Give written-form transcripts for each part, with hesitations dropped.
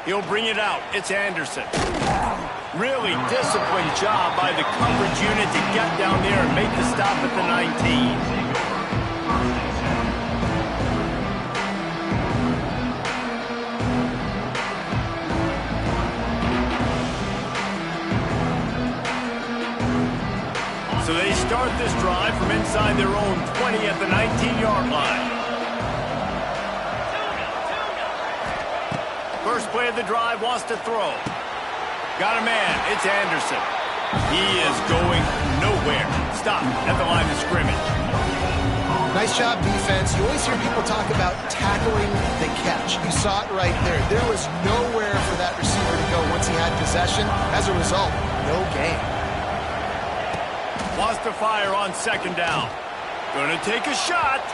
He'll bring it out. It's Anderson. Really disciplined job by the coverage unit to get down there and make the stop at the 19. So they start this drive from inside their own 20 at the 19-yard line. First play of the drive, wants to throw. Got a man, it's Anderson. He is going nowhere. Stop at the line of scrimmage. Nice job, defense. You always hear people talk about tackling the catch. You saw it right there. There was nowhere for that receiver to go once he had possession. As a result, no gain. Wants to fire on second down. Gonna take a shot.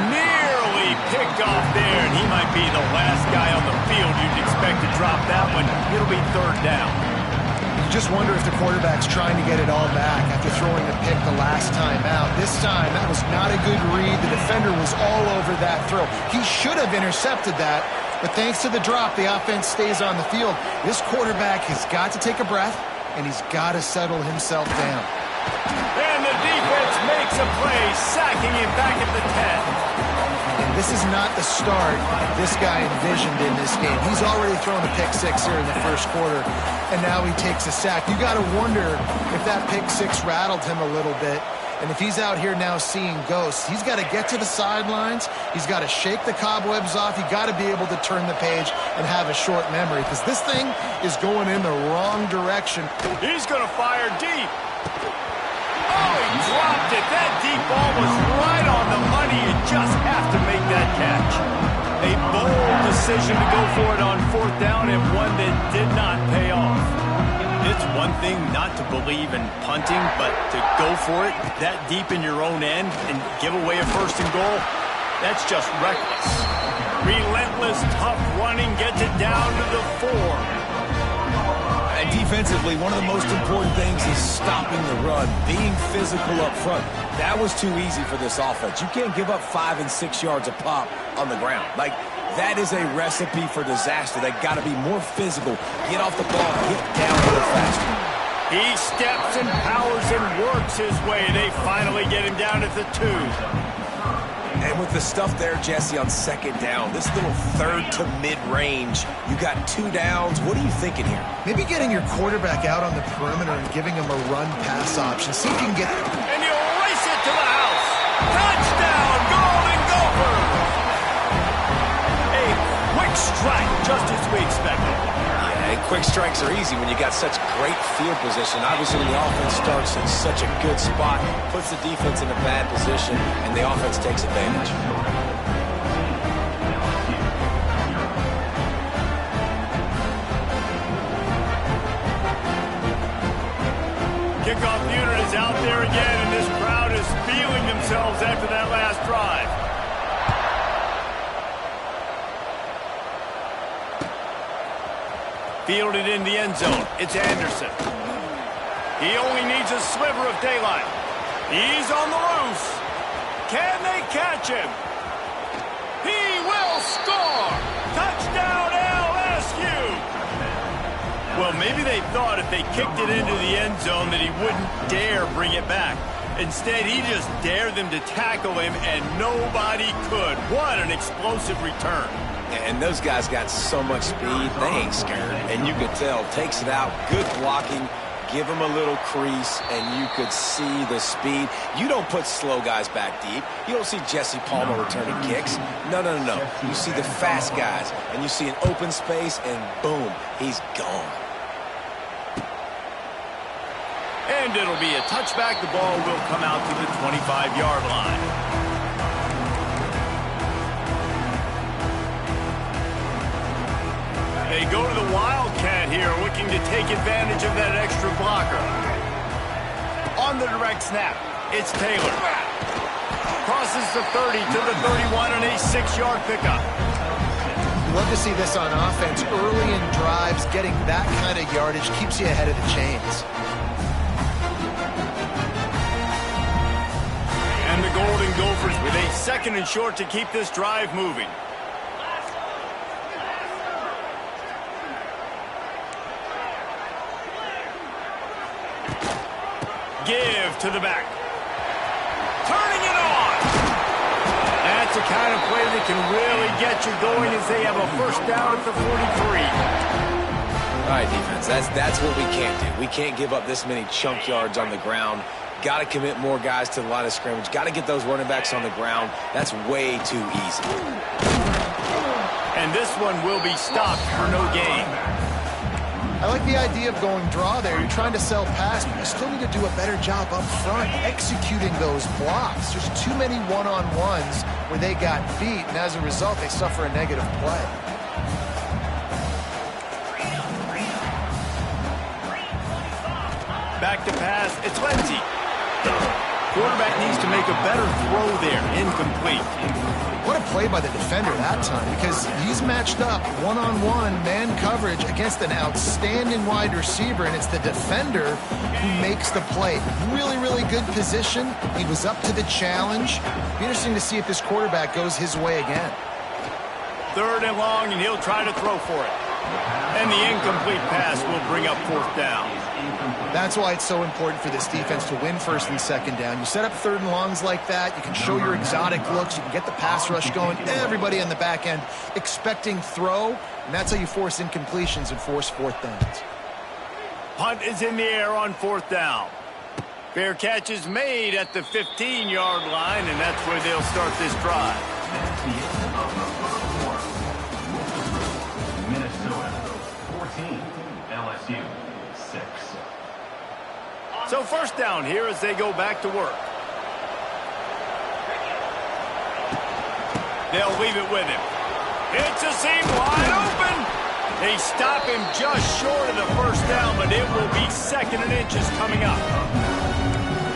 Nearly picked off there, and he might be the last guy on the field you'd expect to drop that one. It'll be third down. You just wonder if the quarterback's trying to get it all back after throwing the pick the last time out. This time, that was not a good read. The defender was all over that throw. He should have intercepted that, but thanks to the drop, the offense stays on the field. This quarterback has got to take a breath, and he's got to settle himself down. And the defense makes a play, sacking him back at the 10. And this is not the start this guy envisioned in this game. He's already thrown a pick six here in the first quarter, and now he takes a sack. You got to wonder if that pick six rattled him a little bit. And if he's out here now seeing ghosts, he's got to get to the sidelines. He's got to shake the cobwebs off. He's got to be able to turn the page and have a short memory, because this thing is going in the wrong direction. He's going to fire deep. Oh, he dropped it. That deep ball was right on the money. You just have to make that catch. A bold decision to go for it on fourth down, and one that did not pay off. It's one thing not to believe in punting, but to go for it that deep in your own end and give away a first and goal, that's just reckless. Relentless, tough running gets it down to the 4. And defensively, one of the most important things is stopping the run, being physical up front. That was too easy for this offense. You can't give up 5 and 6 yards a pop on the ground. Like, that is a recipe for disaster. They got to be more physical, get off the ball, get down a little faster. He steps and powers and works his way. They finally get him down at the 2. And with the stuff there, Jesse, on second down, this little third to mid-range, you got 2 downs. What are you thinking here? Maybe getting your quarterback out on the perimeter and giving him a run-pass option. See if you can get... And he'll race it to the house. Touchdown, Golden Gophers! A quick strike, just as we expected. And quick strikes are easy when you got such great field position. Obviously, when the offense starts in such a good spot, puts the defense in a bad position, and the offense takes advantage. Kickoff unit is out there again, and this crowd is feeling themselves after that last drive. Fielded in the end zone. It's Anderson. He only needs a sliver of daylight. He's on the loose. Can they catch him? He will score! Touchdown LSU! Well, maybe they thought if they kicked it into the end zone that he wouldn't dare bring it back. Instead, he just dared them to tackle him, and nobody could. What an explosive return. And those guys got so much speed, they ain't scared. And you could tell, takes it out, good blocking, give him a little crease, and you could see the speed. You don't put slow guys back deep. You don't see Jesse Palmer returning kicks. No. You see the fast guys, and you see an open space, and boom, he's gone. And it'll be a touchback. The ball will come out to the 25-yard line. They go to the Wildcat here, looking to take advantage of that extra blocker. On the direct snap, it's Taylor. Crosses the 30 to the 31 on a 6-yard pickup. Love to see this on offense. Early in drives, getting that kind of yardage keeps you ahead of the chains. And the Golden Gophers with a 2nd and short to keep this drive moving. Give to the back. Turning it on. That's the kind of play that can really get you going as they have a first down at the 43. All right, defense, that's what we can't do. We can't give up this many chunk yards on the ground. Got to commit more guys to the line of scrimmage. Got to get those running backs on the ground. That's way too easy. And this one will be stopped for no gain. I like the idea of going draw there. You're trying to sell pass, but you still need to do a better job up front executing those blocks. There's too many one-on-ones where they got beat, and as a result, they suffer a negative play. Back to pass. It's Lindsay. Quarterback needs to make a better throw there. Incomplete. What a play by the defender that time, because he's matched up one-on-one man coverage against an outstanding wide receiver, and it's the defender who makes the play. Really, really good position. He was up to the challenge. Be interesting to see if this quarterback goes his way again. 3rd and long, and he'll try to throw for it. And the incomplete pass will bring up 4th down. That's why it's so important for this defense to win 1st and 2nd down. You set up 3rd and longs like that. You can show your exotic looks. You can get the pass rush going. Everybody on the back end expecting throw, and that's how you force incompletions and force 4th downs. Punt is in the air on 4th down. Fair catch is made at the 15-yard line, and that's where they'll start this drive. Minnesota 14, LSU 6. So 1st down here as they go back to work. They'll leave it with him. It's a seam wide open. They stop him just short of the 1st down, but it will be 2nd and inches coming up.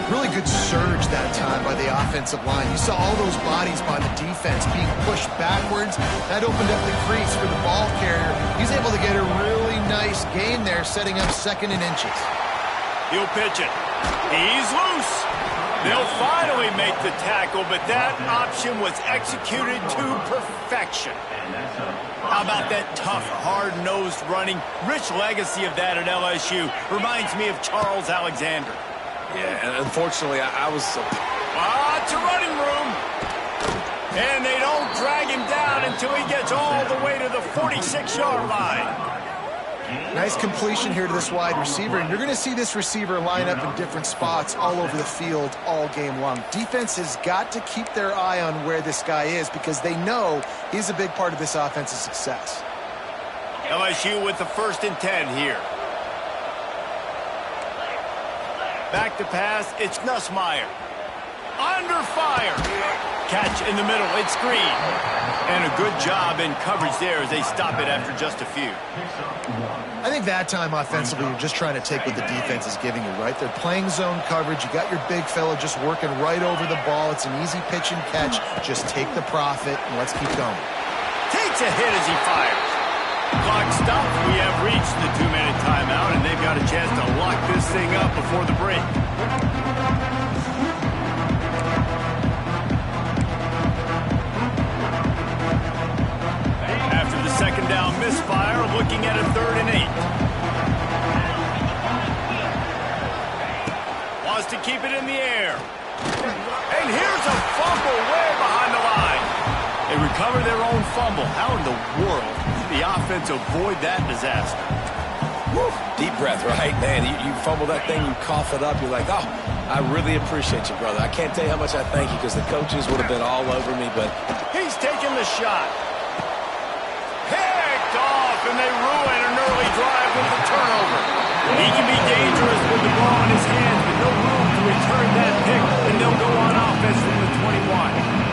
Really good surge that time by the offensive line. You saw all those bodies by the defense being pushed backwards. That opened up the crease for the ball carrier. He's able to get a really nice gain there, setting up 2nd and inches. He'll pitch it. He's loose. They'll finally make the tackle, but that option was executed to perfection. How about that tough, hard-nosed running? Rich legacy of that at LSU. Reminds me of Charles Alexander. Yeah, and unfortunately, I was... Lots of running room. And they don't drag him down until he gets all the way to the 46-yard line. Nice completion here to this wide receiver, and you're going to see this receiver line up in different spots all over the field all game long. Defense has got to keep their eye on where this guy is because they know he's a big part of this offense's success. LSU with the 1st and 10 here. Back to pass, it's Nussmeier. Under fire. Catch in the middle, it's Green. And a good job in coverage there as they stop it after just a few. I think that time offensively, you're just trying to take what the defense is giving you, right? They're playing zone coverage. You got your big fella just working right over the ball. It's an easy pitch and catch. Just take the profit and let's keep going. Takes a hit as he fires. Clock stopped. We have reached the 2-minute timeout, and they've got a chance to lock this thing up before the break. After the 2nd down misfire, looking at a 3rd and 8. Wants to keep it in the air. And here's a fumble way behind the line. They recover their own fumble. How in the world did the offense avoid that disaster? Woo, deep breath, right? Man, you fumble that thing, you cough it up, you're like, oh, I really appreciate you, brother. I can't tell you how much I thank you because the coaches would have been all over me, but... He's taking the shot. Picked off, and they ruin an early drive with the turnover. He can be dangerous with the ball in his hands, but no room to return that pick, and they'll go on offense from the 21.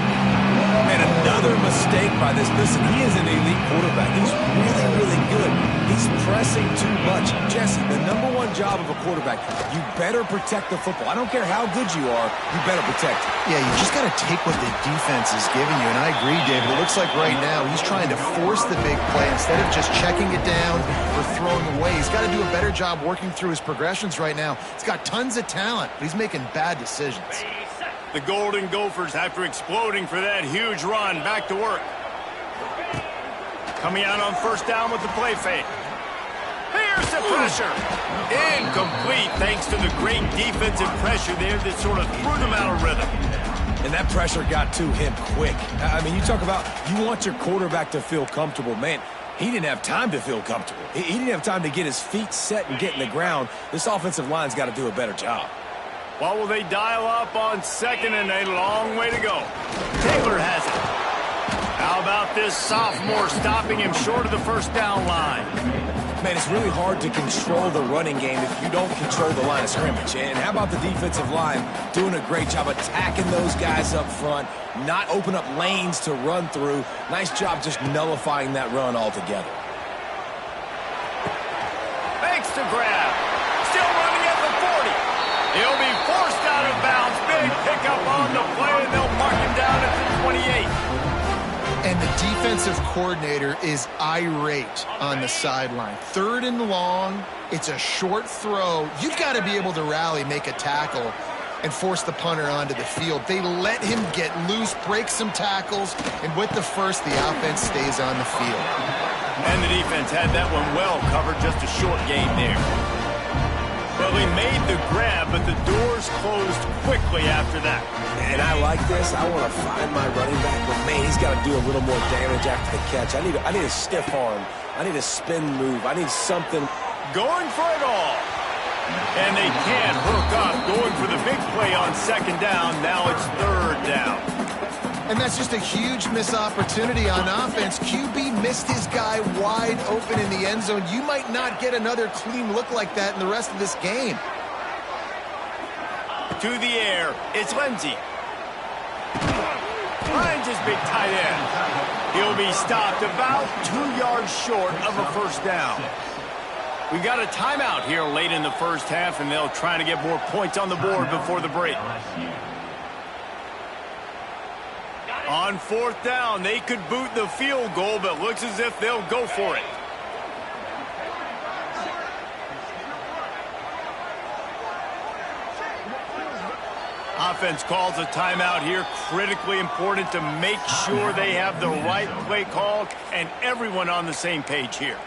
And another mistake by this. Listen, he is an elite quarterback. He's really, really good. He's pressing too much. Jesse, the #1 job of a quarterback, you better protect the football. I don't care how good you are, you better protect it. Yeah, you just got to take what the defense is giving you, and I agree, David. It looks like right now he's trying to force the big play instead of just checking it down or throwing away. He's got to do a better job working through his progressions right now. He's got tons of talent, but he's making bad decisions. The Golden Gophers, after exploding for that huge run, back to work. Coming out on 1st down with the play fake. Here's the pressure. Incomplete thanks to the great defensive pressure there that sort of threw them out of rhythm. And that pressure got to him quick. I mean, you talk about you want your quarterback to feel comfortable. Man, he didn't have time to feel comfortable. He didn't have time to get his feet set and get in the ground. This offensive line's got to do a better job. What will they dial up on second and a long way to go? Taylor has it. How about this sophomore stopping him short of the first down line? Man, it's really hard to control the running game if you don't control the line of scrimmage. And how about the defensive line doing a great job attacking those guys up front, not open up lanes to run through. Nice job just nullifying that run altogether. Makes the grab. Still running at the 40. He'll be forced out of bounds. Big pickup on the play, and they'll mark him down at the 28. And the defensive coordinator is irate on the sideline. 3rd and long. It's a short throw. You've got to be able to rally, make a tackle, and force the punter onto the field. They let him get loose, break some tackles, and with the first, the offense stays on the field. And the defense had that one well covered. Just a short game there. Well, he made the grab, but the doors closed quickly after that. And I like this. I want to find my running back, but man, he's got to do a little more damage after the catch. I need a stiff arm. I need a spin move. I need something. Going for it all. And they can't hook up. Going for the big play on second down. Now it's 3rd down. And that's just a huge missed opportunity on offense. QB missed his guy wide open in the end zone. You might not get another clean look like that in the rest of this game. To the air, it's Lindsey. Finds his big tight end. He'll be stopped about 2 yards short of a first down. We got a timeout here late in the first half, and they'll try to get more points on the board before the break. On 4th down, they could boot the field goal, but looks as if they'll go for it. Offense calls a timeout here. Critically important to make sure they have the right play called and everyone on the same page here.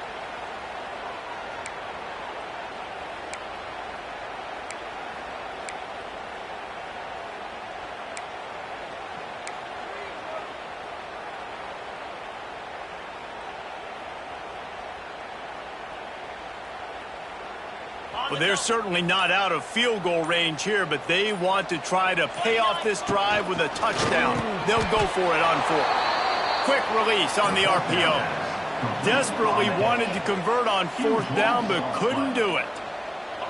Well, they're certainly not out of field goal range here, but they want to try to pay off this drive with a touchdown. They'll go for it on 4th. Quick release on the RPO. Desperately wanted to convert on 4th down, but couldn't do it.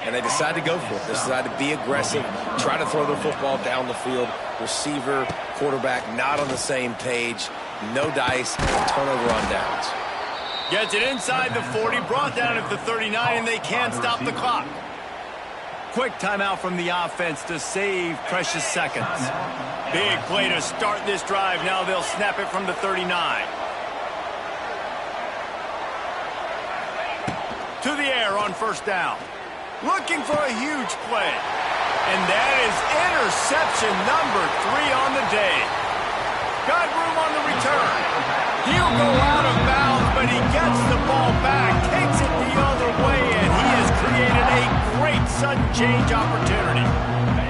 And they decided to go for it. They decided to be aggressive, try to throw the football down the field. Receiver, quarterback, not on the same page. No dice, turnover on downs. Gets it inside the 40, brought down at the 39, and they can't stop the clock. Quick timeout from the offense to save precious seconds. Big play to start this drive. Now they'll snap it from the 39. To the air on 1st down. Looking for a huge play. And that is interception number 3 on the day. Got room on the return. He'll go out of bounds, but he gets the ball back, takes it the other way, and he has created a great sudden change opportunity.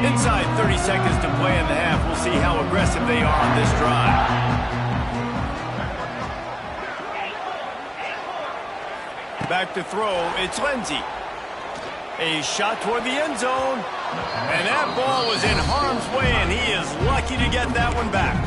Inside 30 seconds to play in the half. We'll see how aggressive they are on this drive. Back to throw, it's Lindsey. A shot toward the end zone, and that ball was in harm's way, and he is lucky to get that one back.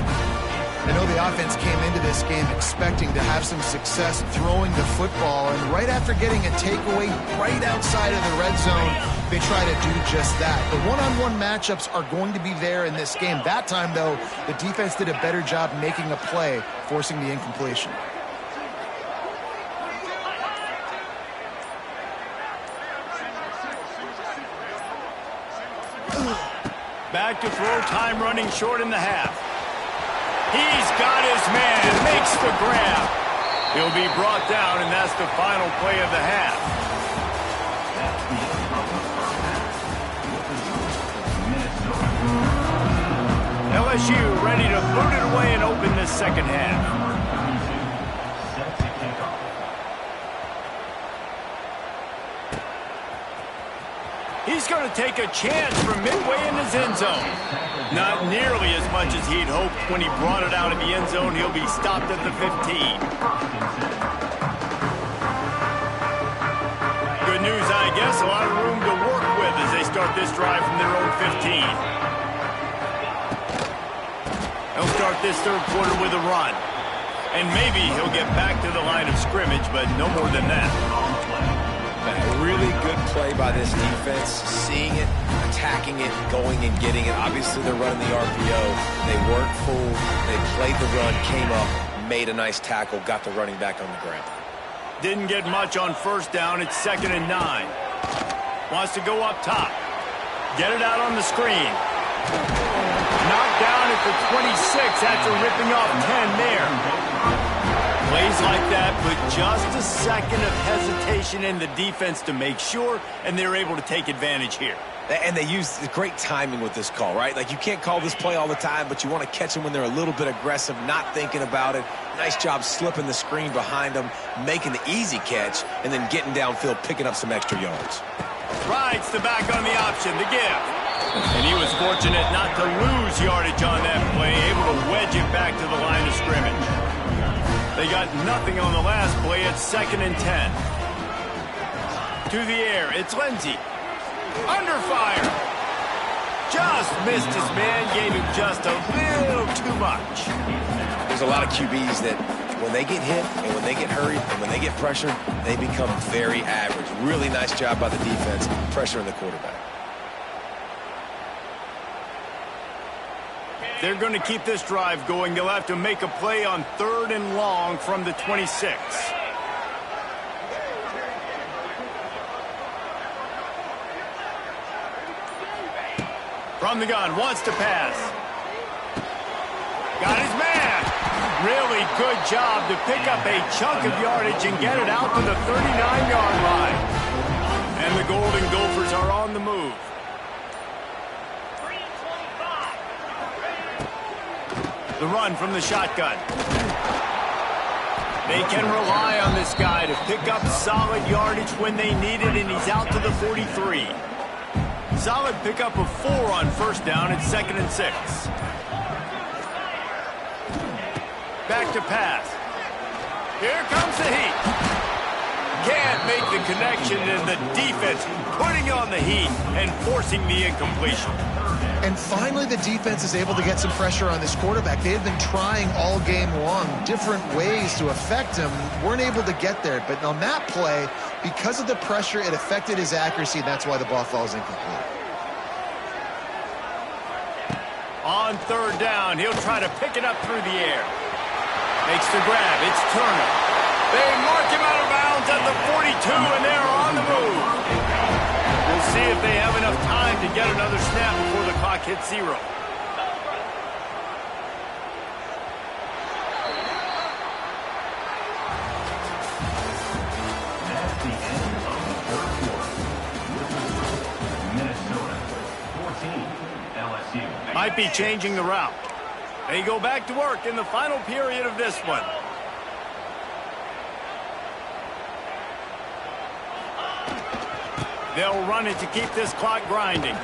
I know the offense came into this game expecting to have some success throwing the football, and right after getting a takeaway right outside of the red zone, they try to do just that. The one-on-one matchups are going to be there in this game. That time, though, the defense did a better job making a play, forcing the incompletion. Back to throw, time running short in the half. He's got his man, makes the grab. He'll be brought down, and that's the final play of the half. LSU ready to boot it away and open this second half. He's going to take a chance from midway in his end zone. Not nearly as much as he'd hoped when he brought it out of the end zone. He'll be stopped at the 15. Good news, I guess. A lot of room to work with as they start this drive from their own 15. They'll start this third quarter with a run. And maybe he'll get back to the line of scrimmage, but no more than that. A really good play by this defense, seeing it, attacking it, going and getting it. Obviously, they're running the RPO. They weren't fooled. They played the run, came up, made a nice tackle, got the running back on the ground. Didn't get much on first down. It's 2nd and 9. Wants to go up top. Get it out on the screen. Knocked down at the 26 after ripping off 10 there. Plays like that, but just a second of hesitation in the defense to make sure, and they're able to take advantage here. And they use great timing with this call, right? Like, you can't call this play all the time, but you want to catch them when they're a little bit aggressive, not thinking about it. Nice job slipping the screen behind them, making the easy catch, and then getting downfield, picking up some extra yards. Rides the back on the option, the give. And he was fortunate not to lose yardage on that play, able to wedge it back to the line of scrimmage. They got nothing on the last play. It's 2nd and 10. To the air, it's Ncaa. Under fire. Just missed his man, gave him just a little too much. There's a lot of QBs that when they get hit and when they get hurried and when they get pressured, they become very average. Really nice job by the defense, pressuring the quarterback. They're going to keep this drive going. They'll have to make a play on 3rd and long from the 26. From the gun, wants to pass. Got his man. Really good job to pick up a chunk of yardage and get it out to the 39-yard line. And the Golden Gophers are on the move. The run from the shotgun. They can rely on this guy to pick up solid yardage when they need it, and he's out to the 43. Solid pickup of 4 on first down. It's 2nd and 6. Back to pass. Here comes the heat. Can't make the connection, and the defense putting on the heat and forcing the incompletion. And finally, the defense is able to get some pressure on this quarterback. They had been trying all game long different ways to affect him. Weren't able to get there. But on that play, because of the pressure, it affected his accuracy. That's why the ball falls incomplete. On 3rd down, he'll try to pick it up through the air. Makes the grab. It's Turner. They mark him out of bounds at the 42, and they're on the move. We'll see if they have enough time to get another snap before the clock hits 0. That's the end of the 3rd quarter. Minnesota 14, LSU. Might be changing the route. They go back to work in the final period of this one. They'll run it to keep this clock grinding.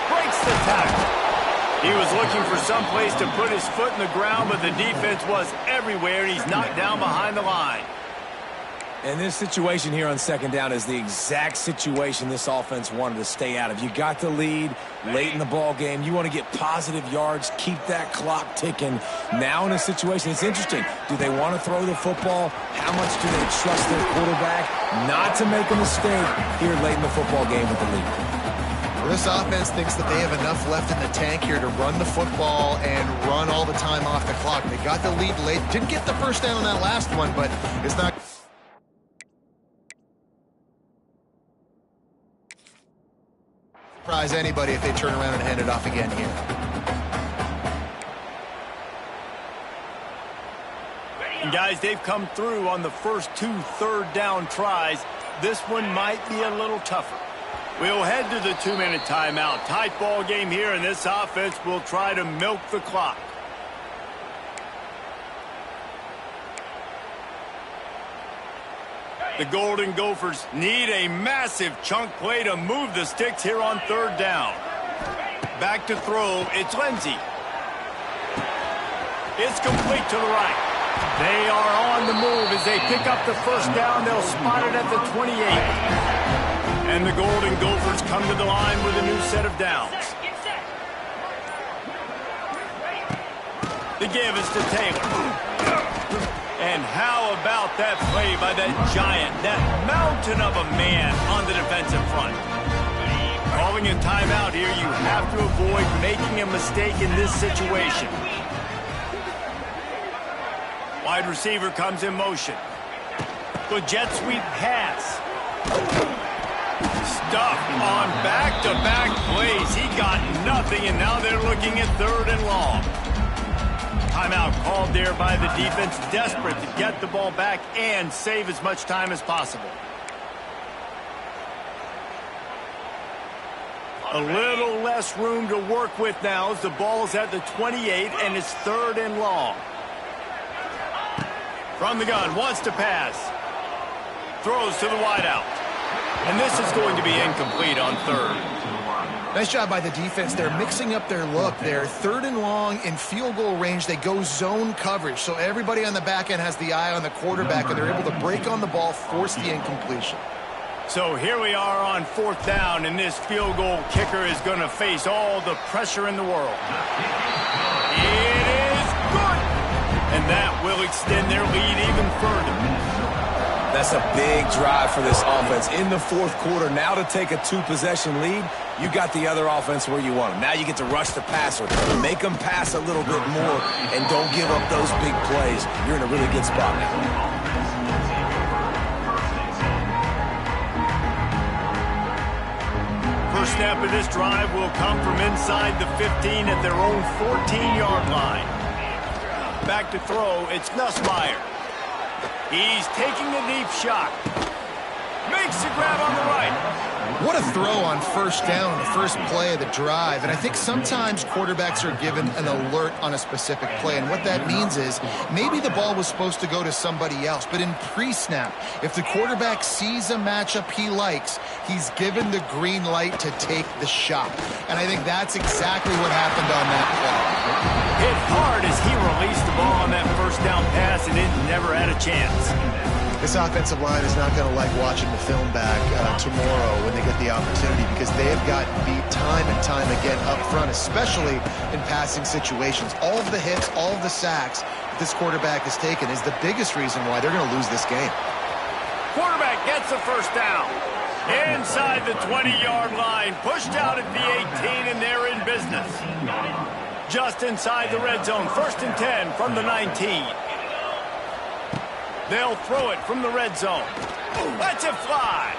Breaks the tackle. He was looking for some place to put his foot in the ground, but the defense was everywhere, and he's knocked down behind the line. And this situation here on 2nd down is the exact situation this offense wanted to stay out of. You got the lead late in the ball game. You want to get positive yards, keep that clock ticking. Now in a situation, it's interesting. Do they want to throw the football? How much do they trust their quarterback not to make a mistake here late in the football game with the lead? Well, this offense thinks that they have enough left in the tank here to run the football and run all the time off the clock. They got the lead late. Didn't get the first down on that last one, but it's not... surprise anybody if they turn around and hand it off again here. And guys, they've come through on the first 2 third down tries. This one might be a little tougher. We'll head to the 2-minute timeout. Tight ball game here, and this offense will try to milk the clock. The Golden Gophers need a massive chunk play to move the sticks here on third down. Back to throw, it's Ncaa. It's complete to the right. They are on the move as they pick up the first down. They'll spot it at the 28. And the Golden Gophers come to the line with a new set of downs. The give is to Taylor. And how about that play by that giant, that mountain of a man on the defensive front? Calling a timeout here, you have to avoid making a mistake in this situation. Wide receiver comes in motion. The jet sweep pass. Stuffed on back-to-back plays. He got nothing, and now they're looking at third and long. Timeout called there by the defense, desperate to get the ball back and save as much time as possible. A little less room to work with now as the ball's at the 28 and it's third and long. From the gun, wants to pass. Throws to the wideout. And this is going to be incomplete on third. Nice job by the defense. They're mixing up their look. They're third and long in field goal range. They go zone coverage. So everybody on the back end has the eye on the quarterback, and they're able to break on the ball, force the incompletion. So here we are on fourth down, and this field goal kicker is going to face all the pressure in the world. It is good! And that will extend their lead even further. That's a big drive for this offense in the fourth quarter. Now to take a two-possession lead, you got the other offense where you want them. Now you get to rush the passer, make them pass a little bit more, and don't give up those big plays. You're in a really good spot now. First snap of this drive will come from inside the 15 at their own 14-yard line. Back to throw, it's Nussmeier. He's taking a deep shot. Makes the grab on the right. What a throw on first down, the first play of the drive. And I think sometimes quarterbacks are given an alert on a specific play. And what that means is maybe the ball was supposed to go to somebody else. But in pre-snap, if the quarterback sees a matchup he likes, he's given the green light to take the shot. And I think that's exactly what happened on that play. Hit hard as he released the ball on that first down pass, and it never had a chance. This offensive line is not going to like watching the film back tomorrow when they get the opportunity, because they have gotten beat time and time again up front, especially in passing situations. All of the hits, all of the sacks that this quarterback has taken is the biggest reason why they're going to lose this game. Quarterback gets the first down. Inside the 20-yard line, pushed out at the 18, and they're in business. Just inside the red zone, first and 10 from the 19. They'll throw it from the red zone. Let's it fly.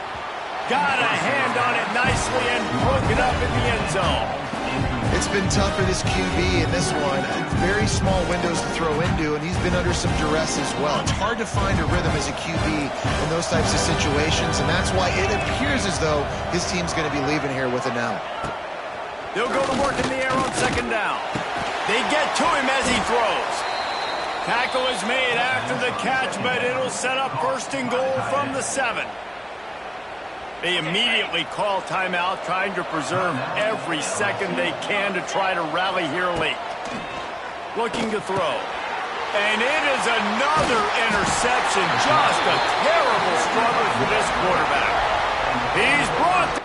Got a hand on it nicely and broke it up in the end zone. It's been tough for this QB in this one. Very small windows to throw into, and he's been under some duress as well. It's hard to find a rhythm as a QB in those types of situations, and that's why it appears as though his team's going to be leaving here with an out. They'll go to work in the air on second down. They get to him as he throws. Tackle is made after the catch, but it'll set up first and goal from the 7. They immediately call timeout, trying to preserve every second they can to try to rally here late. Looking to throw. And it is another interception. Just a terrible struggle for this quarterback. He's brought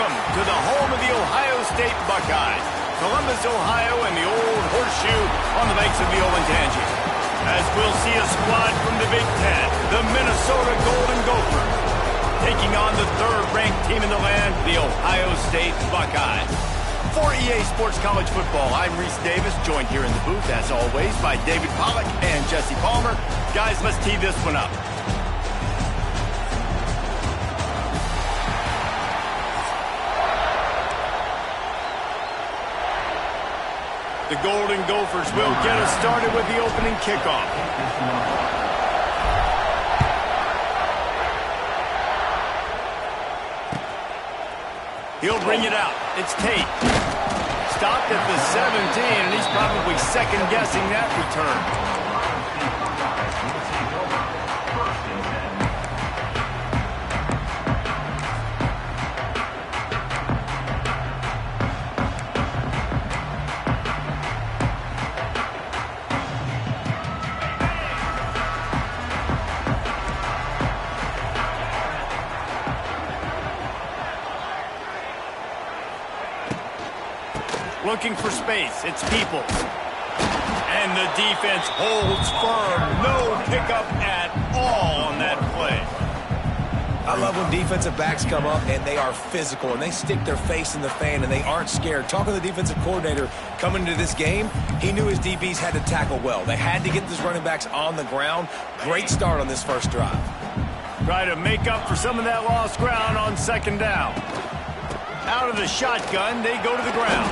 Welcome to the home of the Ohio State Buckeyes, Columbus, Ohio, and the old horseshoe on the banks of the old Ncaa. As we'll see a squad from the Big Ten, the Minnesota Golden Gophers, taking on the third-ranked team in the land, the Ohio State Buckeyes. For EA Sports College Football, I'm Reese Davis, joined here in the booth, as always, by David Pollack and Jesse Palmer. Guys, let's tee this one up. The Golden Gophers will get us started with the opening kickoff. He'll bring it out. It's Tate. Stopped at the 17, and he's probably second-guessing that return. Looking for space, it's Peoples. And the defense holds firm. No pickup at all on that play. I love when defensive backs come up and they are physical and they stick their face in the fan and they aren't scared. Talking to the defensive coordinator coming into this game, he knew his DBs had to tackle well. They had to get these running backs on the ground. Great start on this first drive. Try to make up for some of that lost ground on second down. Out of the shotgun, they go to the ground.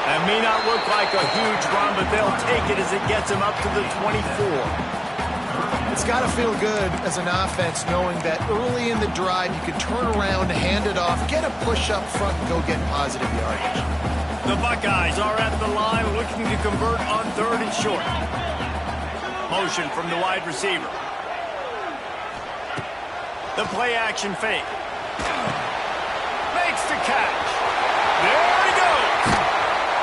That may not look like a huge run, but they'll take it as it gets them up to the 24. It's got to feel good as an offense knowing that early in the drive you can turn around, hand it off, get a push up front, and go get positive yardage. The Buckeyes are at the line looking to convert on third and short. Motion from the wide receiver. The play action fake. Makes the catch. There he goes.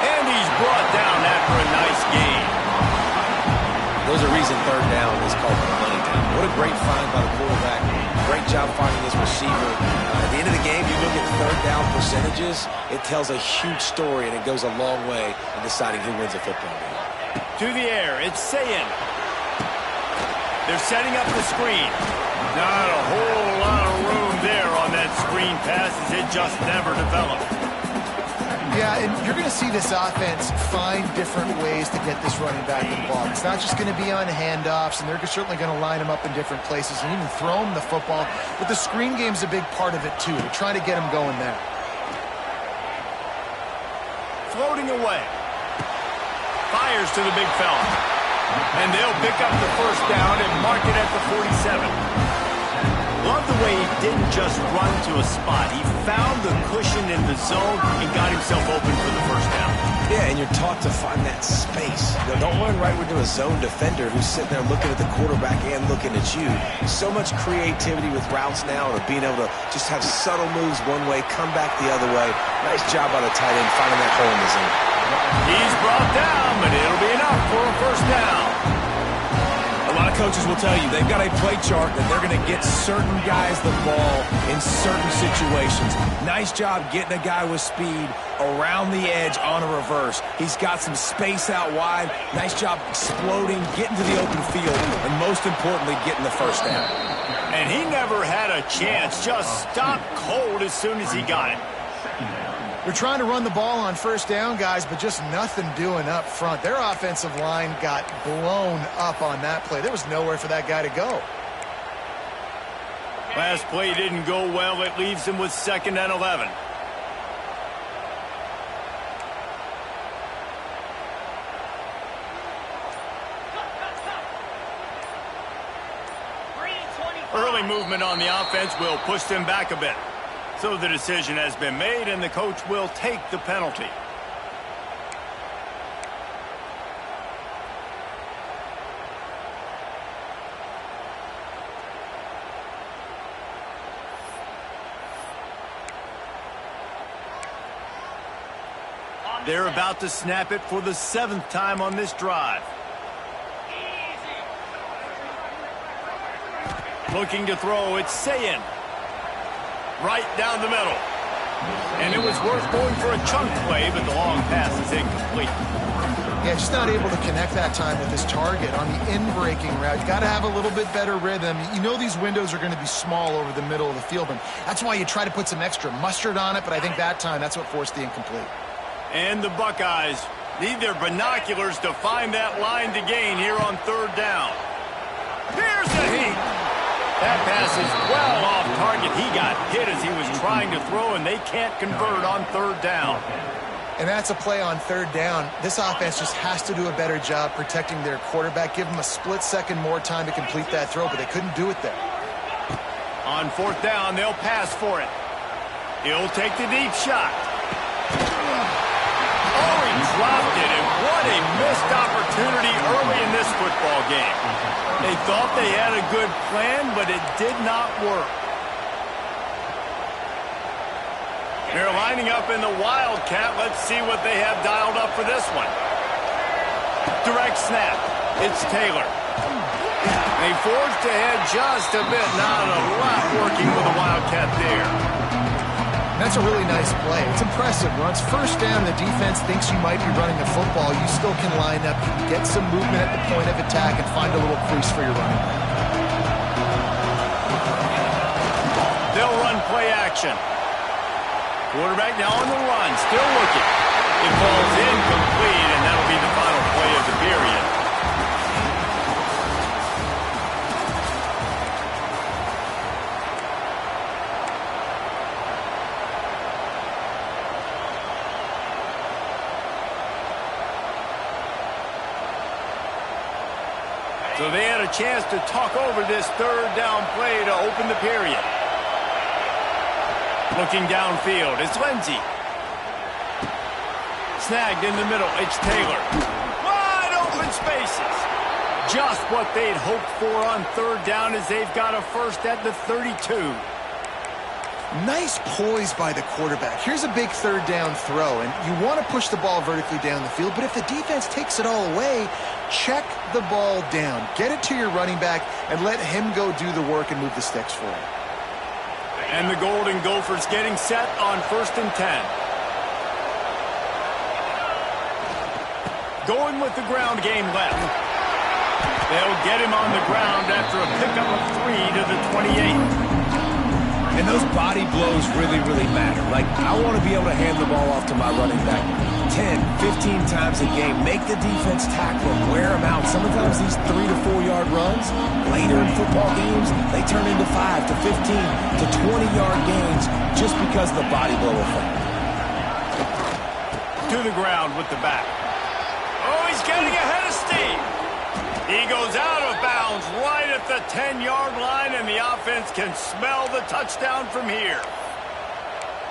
And he's brought down after a nice gain. There's a reason third down is called the money down. What a great find by the quarterback. Great job finding his receiver. At the end of the game, you look at third down percentages, it tells a huge story, and it goes a long way in deciding who wins a football game. To the air, it's Ncaa. They're setting up the screen. Not a whole lot of room there on that screen pass as it just never developed. Yeah, and you're going to see this offense find different ways to get this running back involved. It's not just going to be on handoffs, and they're certainly going to line him up in different places and even throw him the football. But the screen game's a big part of it, too. They're trying to get him going there. Floating away. Fires to the big fella. And they'll pick up the first down and mark it at the 47. Love the way he didn't just run to a spot. He found the cushion in the zone and got himself open for the first down. Yeah, and you're taught to find that space. Don't run right into a zone defender who's sitting there looking at the quarterback and looking at you. So much creativity with routes now and being able to just have subtle moves one way, come back the other way. Nice job by the tight end finding that hole in the zone. He's brought down, but it'll be enough for a first down. A lot of coaches will tell you they've got a play chart that they're going to get certain guys the ball in certain situations. Nice job getting a guy with speed around the edge on a reverse. He's got some space out wide. Nice job exploding, getting to the open field, and most importantly, getting the first down. And he never had a chance. Just stopped cold as soon as he got it. They're trying to run the ball on first down, guys, but just nothing doing up front. Their offensive line got blown up on that play. There was nowhere for that guy to go. Last play didn't go well. It leaves him with 2nd and 11. Early movement on the offense will push them back a bit. So the decision has been made, and the coach will take the penalty. They're about to snap it for the 7th time on this drive. Looking to throw, it's Ncaa. Right down the middle. And it was worth going for a chunk play, but the long pass is incomplete. Yeah, just not able to connect that time with his target on the in-breaking route. You got to have a little bit better rhythm. You know these windows are going to be small over the middle of the field, and that's why you try to put some extra mustard on it, but I think that time that's what forced the incomplete. And the Buckeyes need their binoculars to find that line to gain here on third down. Here's the heat. That pass is well off target. He got hit as he was trying to throw, and they can't convert on third down. And that's a play on third down. This offense just has to do a better job protecting their quarterback. Give them a split second more time to complete that throw, but they couldn't do it there. On fourth down, they'll pass for it. He'll take the deep shot. Oh, he dropped it, and what a missed opportunity early in this football game. They thought they had a good plan, but it did not work. They're lining up in the Wildcat. Let's see what they have dialed up for this one. Direct snap. It's Taylor. They forged ahead just a bit. Not a lot working with the Wildcat there. That's a really nice play. It's impressive. Once first down, the defense thinks you might be running the football. You still can line up, you can get some movement at the point of attack, and find a little crease for your running back. They'll run play action. Quarterback now on the run, still looking. It falls incomplete, and that'll be the final play of the period. So they had a chance to talk over this third down play to open the period. Looking downfield, it's Lindsey. Snagged in the middle, it's Taylor. Wide open spaces. Just what they'd hoped for on third down as they've got a first at the 32. Nice poise by the quarterback. Here's a big third down throw, and you want to push the ball vertically down the field, but if the defense takes it all away, check the ball down. Get it to your running back and let him go do the work and move the sticks for him. And the Golden Gophers getting set on 1st and 10. Going with the ground game left. They'll get him on the ground after a pickup of 3 to the 28. And those body blows really, really matter. Like, I want to be able to hand the ball off to my running back 10, 15 times a game. Make the defense tackle him, wear him out. Sometimes these 3 to 4 yard runs, later in football games, they turn into 5 to 15 to 20-yard gains just because of the body blow effect. To the ground with the back. Oh, he's getting ahead of steam. He goes out of bounds right at the 10-yard line, and the offense can smell the touchdown from here.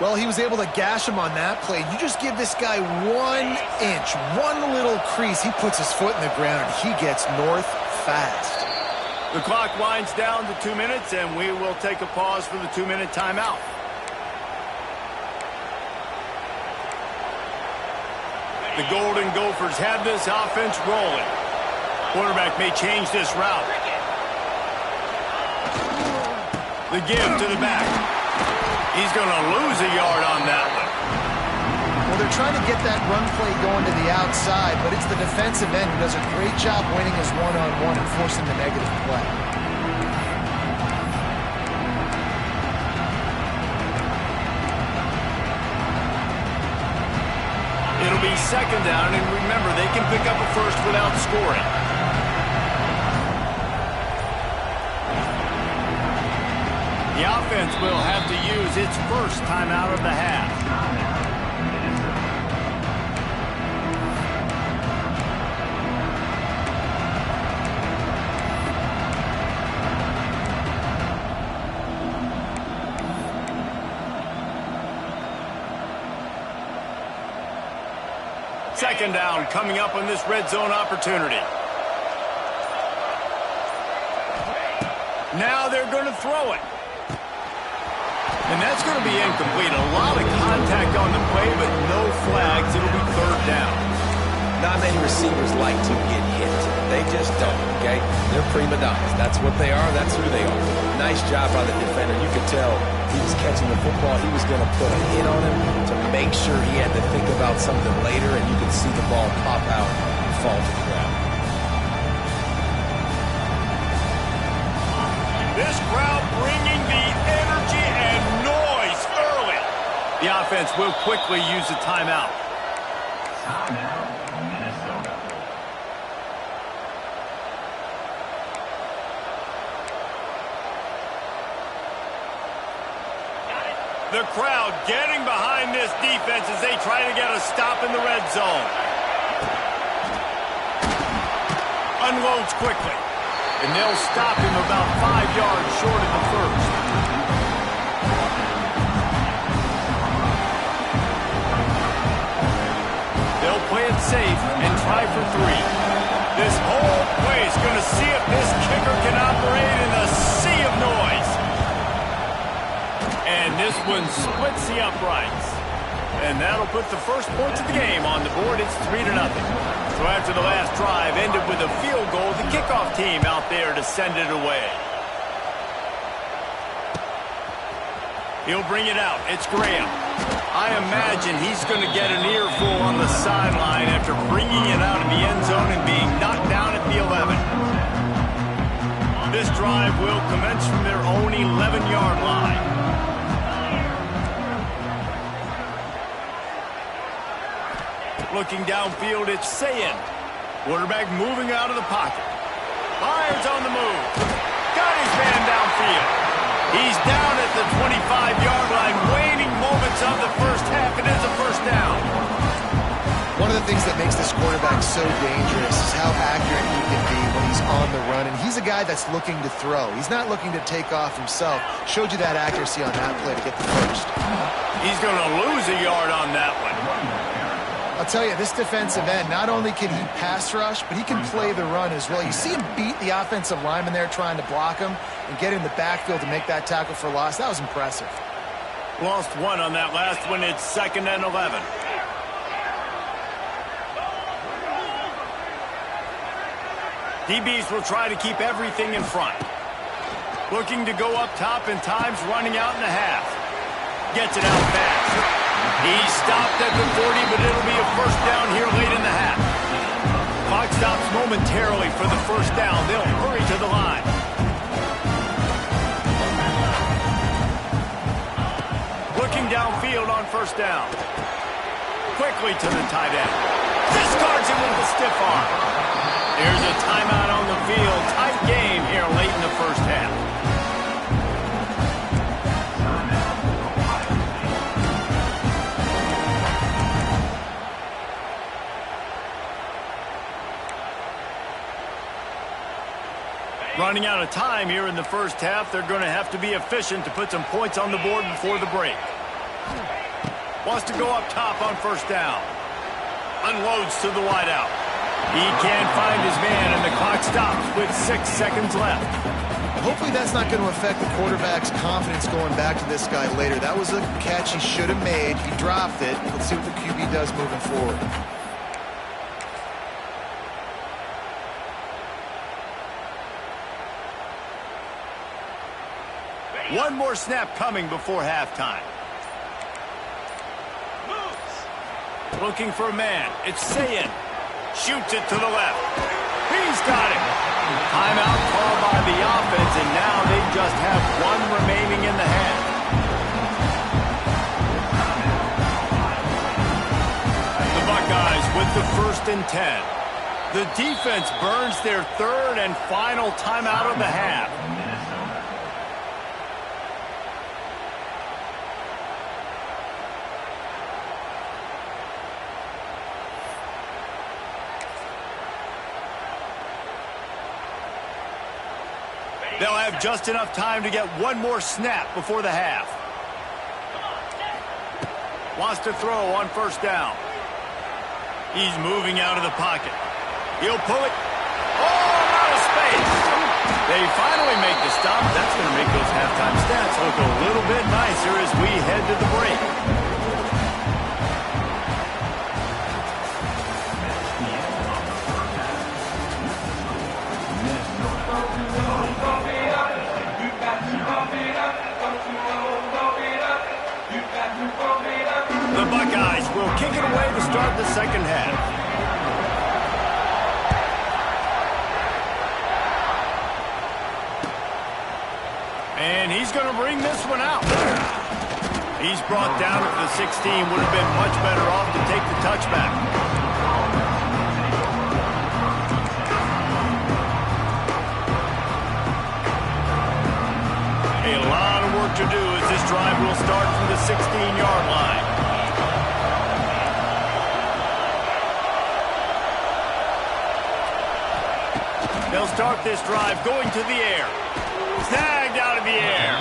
Well, he was able to gash him on that play. You just give this guy 1 inch, one little crease. He puts his foot in the ground, and he gets north fast. The clock winds down to 2 minutes, and we will take a pause for the 2-minute timeout. The Golden Gophers have this offense rolling. Quarterback may change this route. The give to the back. He's going to lose a yard on that one. Well, they're trying to get that run play going to the outside, but it's the defensive end who does a great job winning his one-on-one and forcing the negative play. It'll be 2nd down, and remember, they can pick up a first without scoring. The offense will have to use its first timeout of the half. Second down coming up on this red zone opportunity. Now they're going to throw it. And that's going to be incomplete. A lot of contact on the play, but no flags. It'll be 3rd down. Not many receivers like to get hit. They just don't, okay? They're prima donnas. That's what they are. That's who they are. Nice job by the defender. You could tell he was catching the football, he was going to put a hit on him to make sure he had to think about something later, and you could see the ball pop out and fall to the ground. This crowd bringing the energy and noise early. The offense will quickly use a timeout. Timeout, Minnesota. The crowd getting behind this defense as they try to get a stop in the red zone. Unloads quickly. And they'll stop him about 5 yards short of the first. They'll play it safe and try for 3. This whole play is going to see if this kicker can operate in a sea of noise. And this one splits the uprights. And that'll put the first points of the game on the board. It's 3-0. So after the last drive ended with a field goal, the kickoff team out there to send it away. He'll bring it out. It's Graham. I imagine he's going to get an earful on the sideline after bringing it out of the end zone and being knocked down at the 11. This drive will commence from their own 11-yard line. Looking downfield, it's Ncaa. Quarterback moving out of the pocket. Myers on the move. Got his man downfield. He's down at the 25-yard line, waning moments of the first half. It is a first down. One of the things that makes this quarterback so dangerous is how accurate he can be when he's on the run. And he's a guy that's looking to throw. He's not looking to take off himself. Showed you that accuracy on that play to get the first. He's going to lose a yard on that one. I'll tell you, this defensive end, not only can he pass rush, but he can play the run as well. You see him beat the offensive lineman there trying to block him and get in the backfield to make that tackle for loss. That was impressive. Lost 1 on that last one. It's 2nd and 11. DBs will try to keep everything in front. Looking to go up top, and time's running out in the half. Gets it out fast. He's stopped at the 40, but it'll be a first down here late in the half. Clock stops momentarily for the first down. They'll hurry to the line. Looking downfield on first down. Quickly to the tight end. Discards it with the stiff arm. There's a timeout on the field. Tight game here late in the first half. Running out of time here in the first half. They're going to have to be efficient to put some points on the board before the break. Wants to go up top on first down. Unloads to the wideout. He can't find his man, and the clock stops with 6 seconds left. Hopefully that's not going to affect the quarterback's confidence going back to this guy later. That was a catch he should have made. He dropped it. Let's see what the QB does moving forward. One more snap coming before halftime. Looking for a man. It's Ncaa. Shoots it to the left. He's got it. Timeout called by the offense, and now they just have 1 remaining in the half. The Buckeyes with the 1st and 10. The defense burns their 3rd and final timeout of the half. They'll have just enough time to get 1 more snap before the half. Wants to throw on first down. He's moving out of the pocket. He'll pull it. Oh, out of space. They finally make the stop. That's going to make those halftime stats look a little bit nicer as we head to the break. The Buckeyes will kick it away to start the second half. And he's going to bring this one out. He's brought down at the 16. Would have been much better off to take the touchback. A lot of work to do as this drive will start from the 16-yard line. They'll start this drive going to the air. Snagged out of the air.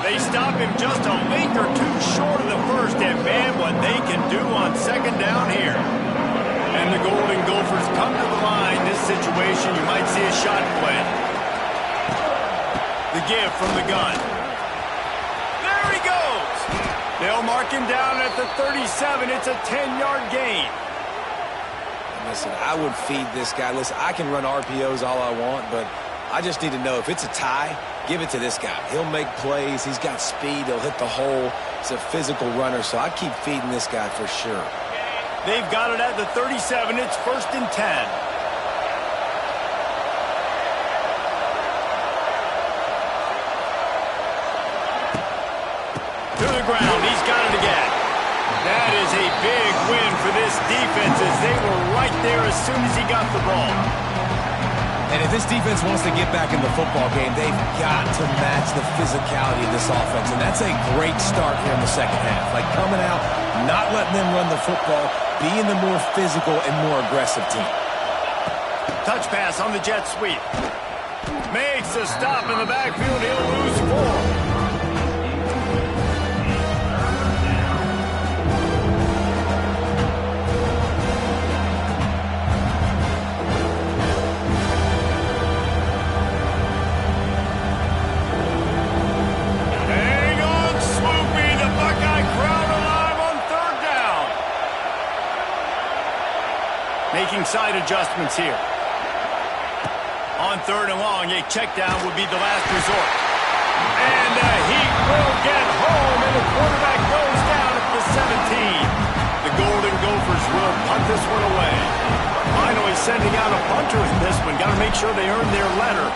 They stop him just a length or two short of the first, and man, what they can do on second down here. And the Golden Gophers come to the line. This situation, you might see a shot play. The give from the gun. There he goes. They'll mark him down at the 37. It's a 10-yard gain. Listen, I would feed this guy. Listen, I can run RPOs all I want, but I just need to know if it's a tie, give it to this guy. He'll make plays. He's got speed. He'll hit the hole. He's a physical runner, so I keep feeding this guy for sure. They've got it at the 37. It's 1st and 10. To the ground. He's got it again. That is a big win for this defense as they were right there as soon as he got the ball. And if this defense wants to get back in the football game, they've got to match the physicality of this offense. And that's a great start here in the second half. Like coming out, not letting them run the football, being the more physical and more aggressive team. Touch pass on the jet sweep. Makes a stop in the backfield. He'll lose 4. Making side adjustments here. On 3rd and long, a check down would be the last resort. And he will get home, and the quarterback goes down at the 17. The Golden Gophers will punt this one away. Finally sending out a punter in this one. Got to make sure they earn their letter.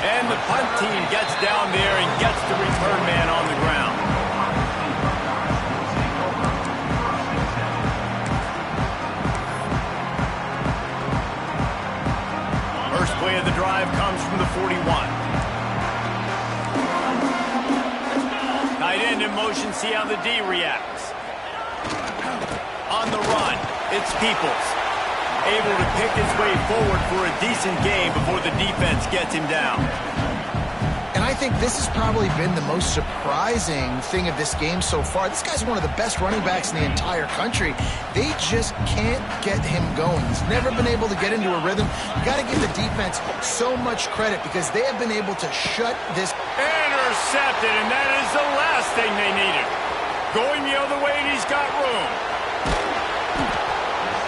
And the punt team gets down there and gets the return man on the ground. First play of the drive comes from the 41. Tight end in motion, see how the D reacts. On the run, it's Peoples. Able to pick his way forward for a decent game before the defense gets him down. And I think this has probably been the most surprising thing of this game so far. This guy's one of the best running backs in the entire country. They just can't get him going. He's never been able to get into a rhythm. You got to give the defense so much credit because they have been able to shut this. Intercepted, and that is the last thing they needed. Going the other way, and he's got room.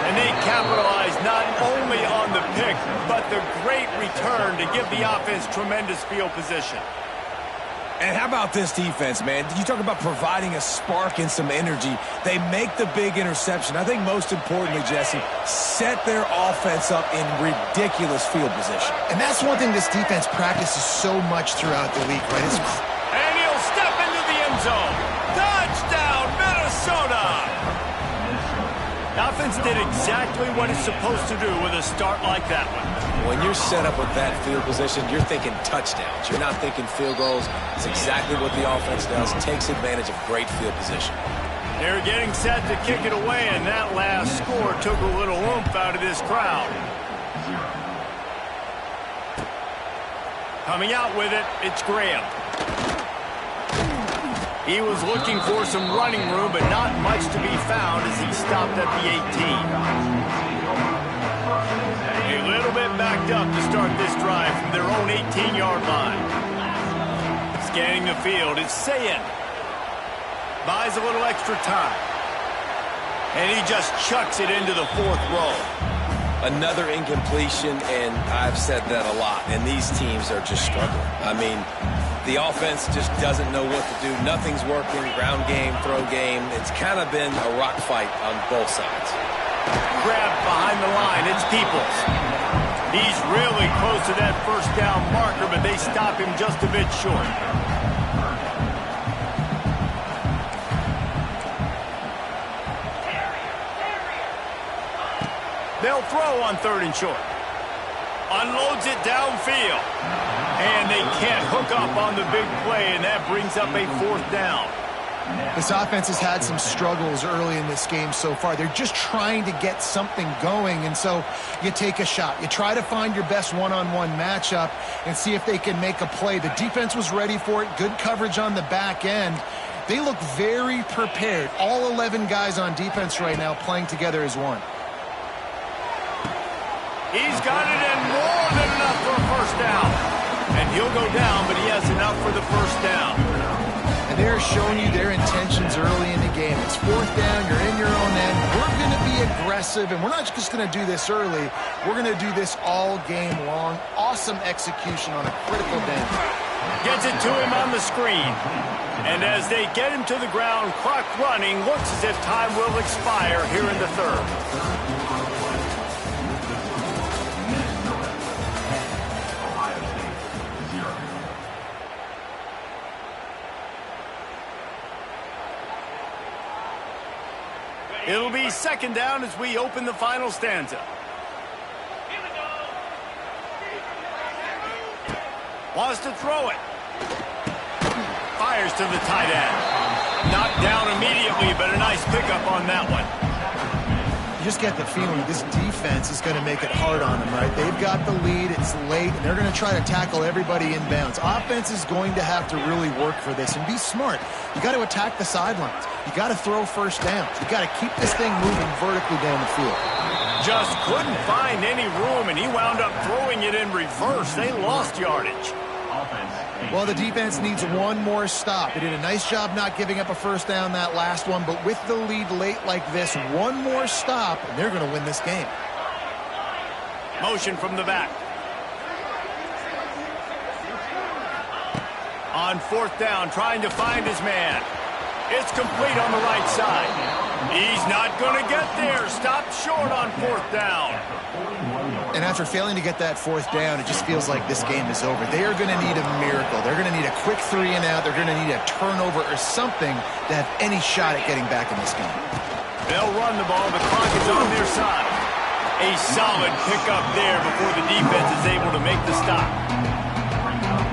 And they capitalize not only on the pick, but the great return to give the offense tremendous field position. And how about this defense, man? You talk about providing a spark and some energy. They make the big interception. I think most importantly, Jesse, set their offense up in ridiculous field position. And that's one thing this defense practices so much throughout the week, right? And he'll step into the end zone. Touchdown, Minnesota! The offense did exactly what it's supposed to do with a start like that one. When you're set up with that field position, you're thinking touchdowns. You're not thinking field goals. It's exactly what the offense does. Takes advantage of great field position. They're getting set to kick it away, and that last score took a little oomph out of this crowd. Coming out with it, it's Graham. He was looking for some running room, but not much to be found as he stopped at the 18. A little bit backed up to start this drive from their own 18-yard line. Scanning the field, it's Ncaa. Buys a little extra time. And he just chucks it into the 4th row. Another incompletion, and I've said that a lot, and these teams are just struggling. I mean, The offense just doesn't know what to do. Nothing's working. Ground game, throw game. It's kind of been a rock fight on both sides. Grabbed behind the line. It's Peoples. He's really close to that first down marker, but they stop him just a bit short. They'll throw on 3rd and short. Unloads it downfield. And they can't hook up on the big play, and that brings up a 4th down. This offense has had some struggles early in this game so far. They're just trying to get something going, and so you take a shot. You try to find your best one-on-one matchup and see if they can make a play. The defense was ready for it. Good coverage on the back end. They look very prepared. All 11 guys on defense right now playing together as one. He's got it, and more than enough for a first down. And he'll go down, but he has enough for the first down. And they're showing you their intentions early in the game. It's 4th down, you're in your own end. We're going to be aggressive, and we're not just going to do this early. We're going to do this all game long. Awesome execution on a critical down. Gets it to him on the screen. And as they get him to the ground, clock running, looks as if time will expire here in the 3rd. It'll be 2nd down as we open the final stanza. Wants to throw it. Fires to the tight end. Knocked down immediately, but a nice pickup on that one. You just get the feeling this defense is going to make it hard on them, right? They've got the lead, it's late, and they're going to try to tackle everybody inbounds. Offense is going to have to really work for this and be smart. You got to attack the sidelines. You got to throw first downs. You got to keep this thing moving vertically down the field. Just couldn't find any room, and he wound up throwing it in reverse. They lost yardage. Well, the defense needs one more stop. They did a nice job not giving up a first down that last one, but with the lead late like this, one more stop, and they're going to win this game. Motion from the back. On 4th down, trying to find his man. It's complete on the right side. He's not going to get there. Stopped short on 4th down. And after failing to get that 4th down, it just feels like this game is over. They are going to need a miracle. They're going to need a quick 3 and out. They're going to need a turnover or something to have any shot at getting back in this game. They'll run the ball. The clock is on their side. A solid pickup there before the defense is able to make the stop.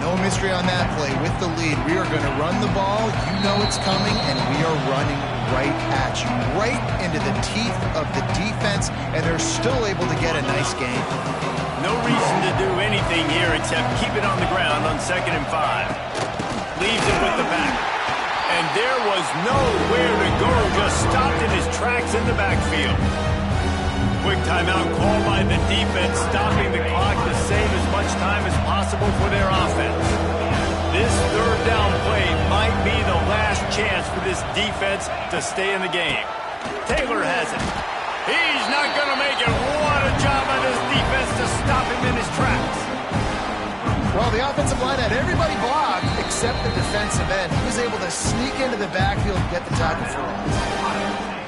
No mystery on that play. With the lead, we are going to run the ball. You know it's coming, and we are running right at you, right into the teeth of the defense, and they're still able to get a nice game. No reason to do anything here except keep it on the ground on 2nd and 5. Leaves it with the back. And there was nowhere to go, just stopped in his tracks in the backfield. Quick timeout called by the defense, stopping the clock to save as much time as possible for their offense. This 3rd down play might be the last chance for this defense to stay in the game. Taylor has it. He's not going to make it. What a job by this defense to stop him in his tracks. Well, the offensive line had everybody blocked except the defensive end. He was able to sneak into the backfield and get the tackle for loss.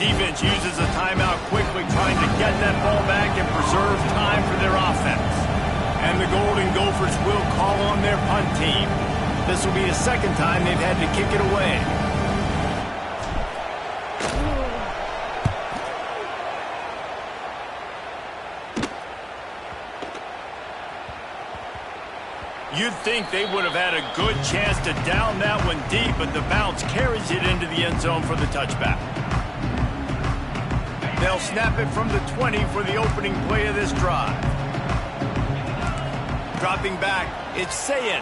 Defense uses a timeout quickly, trying to get that ball back and preserve time for their offense. And the Golden Gophers will call on their punt team. This will be the 2nd time they've had to kick it away. You'd think they would have had a good chance to down that one deep, but the bounce carries it into the end zone for the touchback. They'll snap it from the 20 for the opening play of this drive. Dropping back, it's Ncaa.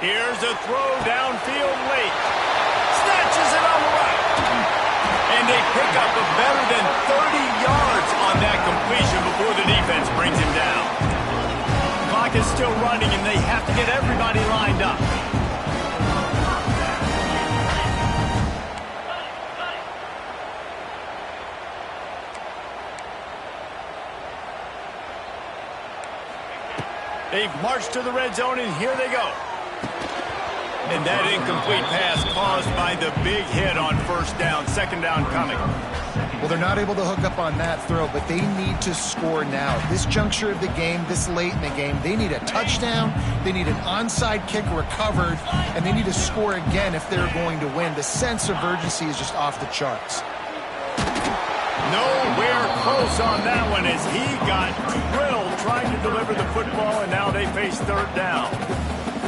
Here's a throw downfield late. Snatches it on the right. And they pick up a better than 30 yards on that completion before the defense brings him down. Clock is still running, and they have to get everybody lined up. They've marched to the red zone, and here they go. And that incomplete pass caused by the big hit on first down. Second down coming. Well, they're not able to hook up on that throw, but they need to score now. This juncture of the game, this late in the game, they need a touchdown, they need an onside kick recovered, and they need to score again if they're going to win. The sense of urgency is just off the charts. Nowhere close on that one as he got drilled trying to deliver the football, and now they face third down.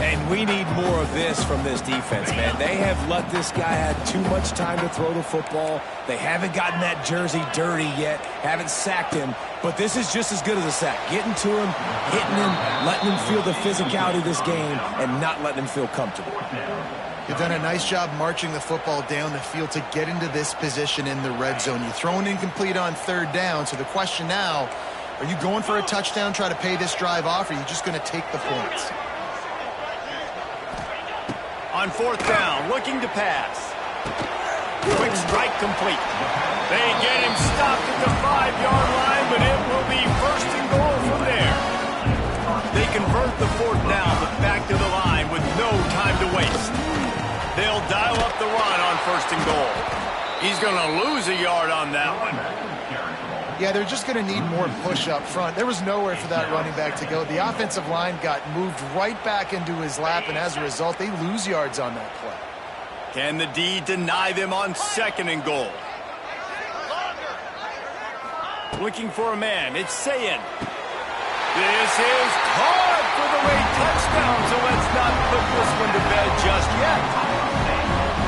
And we need more of this from this defense, man. They have let this guy have too much time to throw the football. They haven't gotten that jersey dirty yet, haven't sacked him. But this is just as good as a sack. Getting to him, hitting him, letting him feel the physicality of this game, and not letting him feel comfortable. You've done a nice job marching the football down the field to get into this position in the red zone. You throw an incomplete on third down, so the question now, are you going for a touchdown, try to pay this drive off, or are you just going to take the points? On fourth down, looking to pass. Quick strike complete. They get him stopped at the 5-yard line, but it will be first and goal from there. They convert the fourth down, but back to the line with no time to waste. They'll dial up the run on first and goal. He's going to lose a yard on that one. Yeah, they're just going to need more push up front. There was nowhere for that running back to go. The offensive line got moved right back into his lap, and as a result, they lose yards on that play. Can the D deny them on second and goal? Looking for a man. It's Ncaa. This is caught for the late touchdown, so let's not put this one to bed just yet.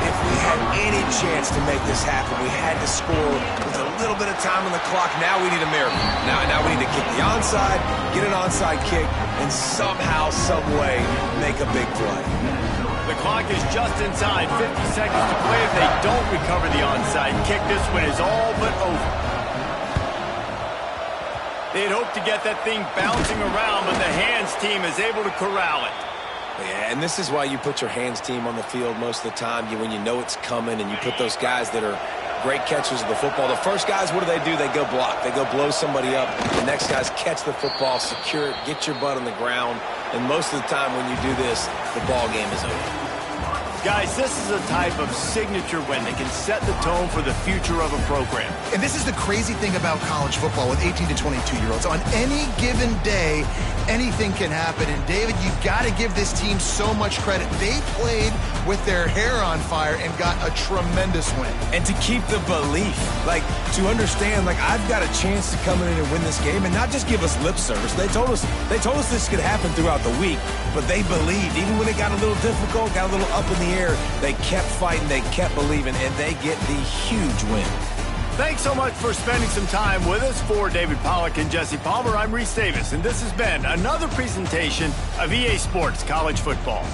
If we had any chance to make this happen, we had to score with a little bit of time on the clock. Now we need a miracle. Now we need to kick the onside, get an onside kick, and somehow, some way, make a big play. The clock is just inside 50 seconds to play. If they don't recover the onside kick, this one is all but over. They'd hoped to get that thing bouncing around, but the hands team is able to corral it. Yeah, and this is why you put your hands team on the field most of the time. When you know it's coming, and you put those guys that are great catchers of the football. The first guys, what do? They go block. They go blow somebody up. The next guys catch the football, secure it, get your butt on the ground. And most of the time when you do this, the ball game is over. Guys, this is a type of signature win that can set the tone for the future of a program. And this is the crazy thing about college football with 18 to 22-year-olds. On any given day, anything can happen. And, David, you've got to give this team so much credit. They played with their hair on fire and got a tremendous win. And to keep the belief, to understand, I've got a chance to come in and win this game and not just give us lip service. They told us this could happen throughout the week, but they believed. Even when it got a little difficult, got a little up in the air, they kept fighting, they kept believing, and they get the huge win. Thanks so much for spending some time with us. For David Pollack and Jesse Palmer, I'm Reese Davis, and this has been another presentation of EA Sports College Football.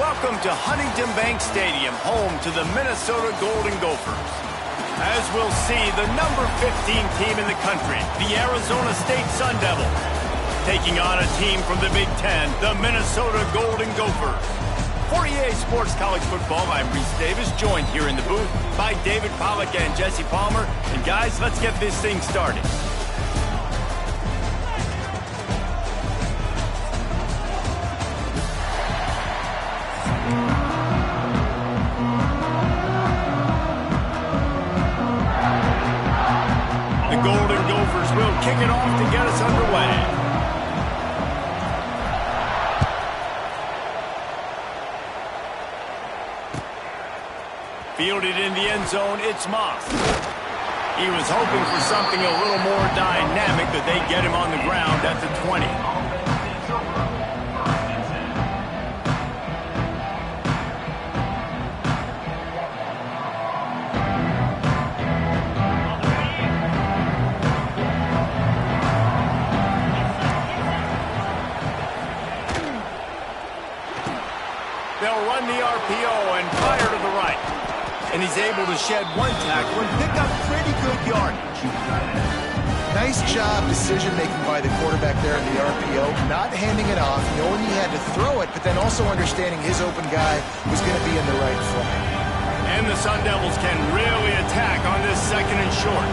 Welcome to Huntington Bank Stadium, home to the Minnesota Golden Gophers. As we'll see, the number 15 team in the country, the Arizona State Sun Devils, taking on a team from the Big Ten, the Minnesota Golden Gophers. For EA Sports College Football, I'm Reese Davis, joined here in the booth by David Pollack and Jesse Palmer. And guys, let's get this thing started. The Golden Gophers will kick it off to get us underway. Fielded in the end zone, it's Moss. He was hoping for something a little more dynamic, but they get him on the ground at the 20. They'll run the RPO and fire to the right. And he's able to shed one tackle and pick up pretty good yardage. Nice job decision-making by the quarterback there in the RPO, not handing it off, knowing he had to throw it, but then also understanding his open guy was going to be in the right flat. And the Sun Devils can really attack on this second and short.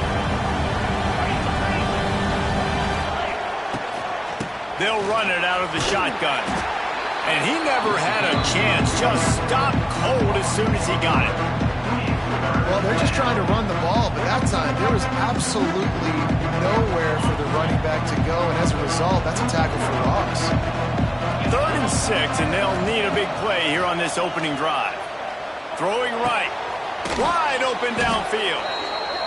They'll run it out of the shotgun. And he never had a chance, just stopped cold as soon as he got it. Well, they're just trying to run the ball, but that time there was absolutely nowhere for the running back to go, and as a result, that's a tackle for loss. 3rd and 6, and they'll need a big play here on this opening drive. Throwing right, wide open downfield.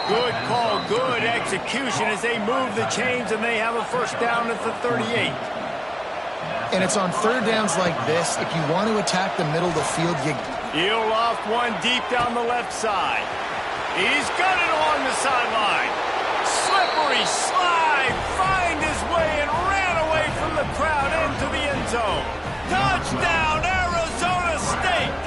Good call, good execution as they move the chains, and they have a first down at the 38. And it's on third downs like this, if you want to attack the middle of the field, He'll loft one deep down the left side. He's got it along the sideline. Slippery slide, find his way and ran away from the crowd into the end zone. Touchdown, Arizona State!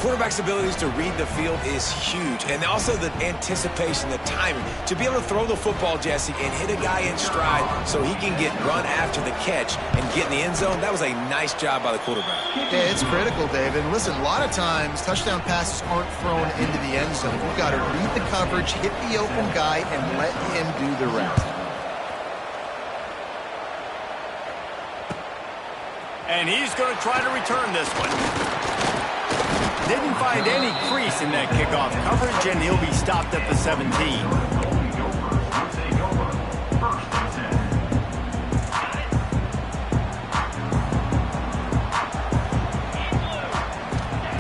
Quarterback's abilities to read the field is huge, and also the anticipation, the timing. To be able to throw the football, Jesse, and hit a guy in stride so he can get run after the catch and get in the end zone, that was a nice job by the quarterback. Yeah, it's critical, David. And listen, a lot of times, touchdown passes aren't thrown into the end zone. You've got to read the coverage, hit the open guy, and let him do the rest. And he's going to try to return this one. Didn't find any crease in that kickoff coverage, and he'll be stopped at the 17.